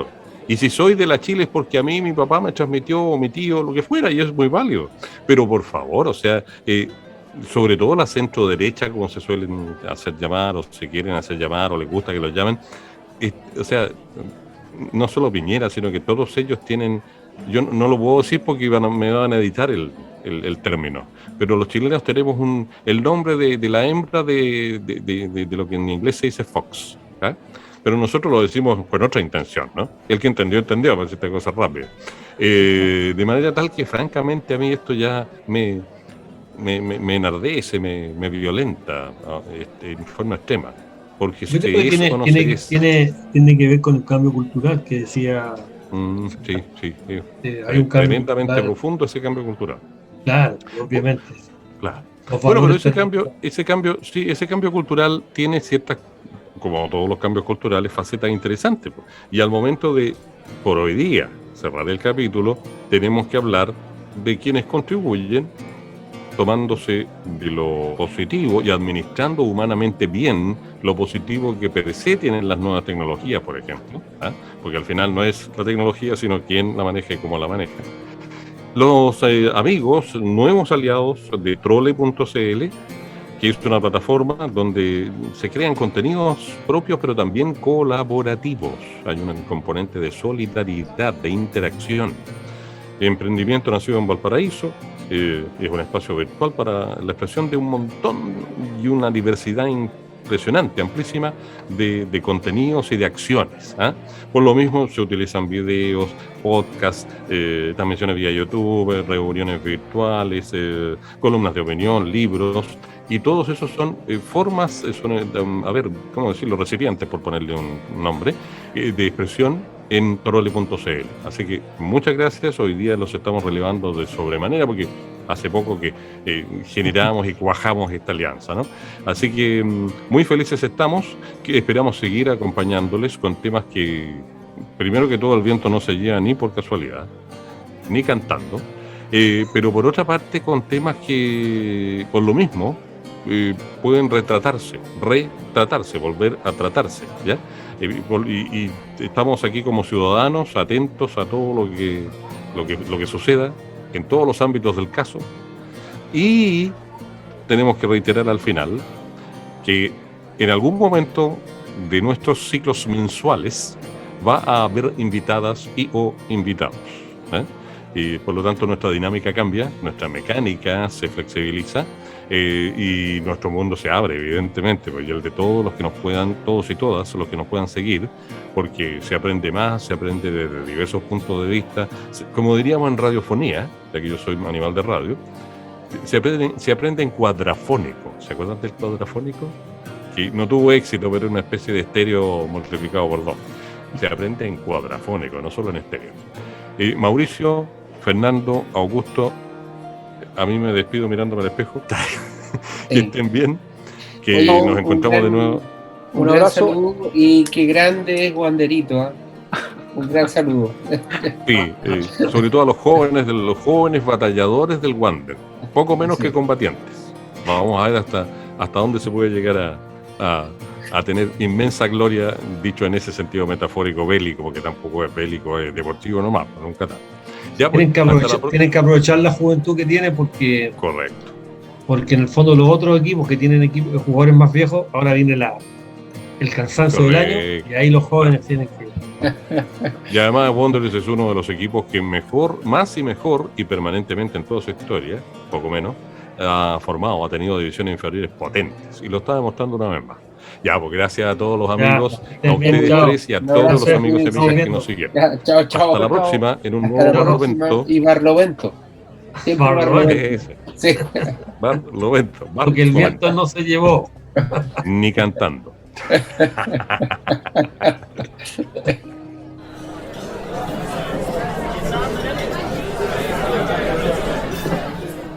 y si soy de la Chile es porque a mí mi papá me transmitió, o mi tío, lo que fuera, y es muy válido. Pero por favor, o sea, sobre todo la centro derecha, como se suelen hacer llamar, o se quieren hacer llamar, o les gusta que los llamen, o sea, no solo Piñera, sino que todos ellos tienen, yo no lo puedo decir porque me van a editar el término, pero los chilenos tenemos el nombre de la hembra de lo que en inglés se dice fox, ¿eh? Pero nosotros lo decimos con otra intención, ¿no? El que entendió, para decir esta cosa rápida. De manera tal que francamente a mí esto ya me enardece, me violenta en forma extrema. Porque yo creo que tiene que ver con el cambio cultural que decía. Sí. Hay un cambio tremendamente profundo ese cambio cultural. Claro, obviamente. Claro. Bueno, pero ese cambio cultural tiene ciertas, como todos los cambios culturales, facetas interesantes. Y al momento de, por hoy día, cerrar el capítulo, tenemos que hablar de quienes contribuyen tomándose de lo positivo y administrando humanamente bien lo positivo que per se tienen las nuevas tecnologías, por ejemplo, ¿eh? Porque al final no es la tecnología, sino quién la maneja y cómo la maneja. Los amigos, nuevos aliados de Trole.cl, que es una plataforma donde se crean contenidos propios, pero también colaborativos. Hay un componente de solidaridad, de interacción. Emprendimiento nacido en Valparaíso, es un espacio virtual para la expresión de un montón y una diversidad impresionante, amplísima, de contenidos y de acciones, ¿eh? Por lo mismo se utilizan videos, podcasts, transmisiones vía YouTube, reuniones virtuales, columnas de opinión, libros, y todos esos son formas, ¿cómo decirlo? Recipientes, por ponerle un nombre, de expresión en Trole.cl. Así que muchas gracias. Hoy día los estamos relevando de sobremanera porque hace poco que generamos y cuajamos esta alianza, ¿no? Así que muy felices estamos, que esperamos seguir acompañándoles con temas que, primero que todo, el viento no se lleva ni por casualidad, ni cantando, pero por otra parte con temas que, por lo mismo, pueden retratarse, volver a tratarse, ¿ya? Y estamos aquí como ciudadanos atentos a todo lo que suceda en todos los ámbitos del caso, y tenemos que reiterar al final que en algún momento de nuestros ciclos mensuales va a haber invitadas o invitados, ¿eh? Y por lo tanto nuestra dinámica cambia, nuestra mecánica se flexibiliza, y nuestro mundo se abre, evidentemente, pues, y el de todos los que nos puedan, todos y todas los que nos puedan seguir, porque se aprende más, se aprende desde diversos puntos de vista, como diríamos en radiofonía, ya que yo soy animal de radio, se aprende en cuadrafónico. ¿Se acuerdan del cuadrafónico? Que no tuvo éxito, pero es una especie de estéreo multiplicado por 2. Se aprende en cuadrafónico, no solo en estéreo. Mauricio, Fernando, Augusto, a mí me despido mirándome al espejo. Que estén bien, que nos encontramos de nuevo. Un gran saludo, y qué grande es Wanderito, ¿eh? Un gran saludo. Sí, sobre todo a los jóvenes batalladores del Wander, poco menos que combatientes. Vamos a ver hasta dónde se puede llegar a tener inmensa gloria, dicho en ese sentido metafórico bélico, porque tampoco es bélico, es deportivo nomás, nunca tanto. Tienen que aprovechar la juventud que tienen, porque correcto, porque en el fondo los otros equipos que tienen equipos de jugadores más viejos, ahora viene el cansancio del año, y ahí los jóvenes tienen que Y además Wanderers es uno de los equipos que más y mejor y permanentemente en toda su historia, poco menos, ha formado, ha tenido divisiones inferiores potentes y lo está demostrando una vez más. Ya, pues gracias a todos los amigos, a ustedes tres y a todos los amigos y amigas que nos siguieron. Ya, chao, chao. Hasta la próxima en un Hasta nuevo la próxima. Barlovento. Y Barlovento. Siempre Barlovento. Barlovento. Sí. Barlovento. Porque el viento no se llevó. Ni cantando.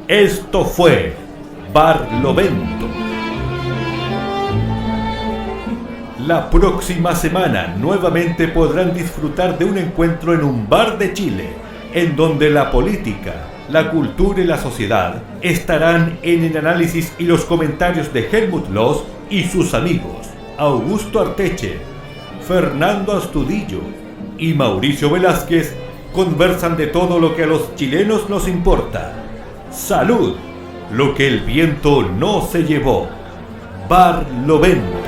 Esto fue Barlovento. La próxima semana nuevamente podrán disfrutar de un encuentro en un bar de Chile, en donde la política, la cultura y la sociedad estarán en el análisis y los comentarios de Helmut Loss y sus amigos, Augusto Arteche, Fernando Astudillo y Mauricio Velázquez conversan de todo lo que a los chilenos nos importa. ¡Salud! Lo que el viento no se llevó. Barlovento.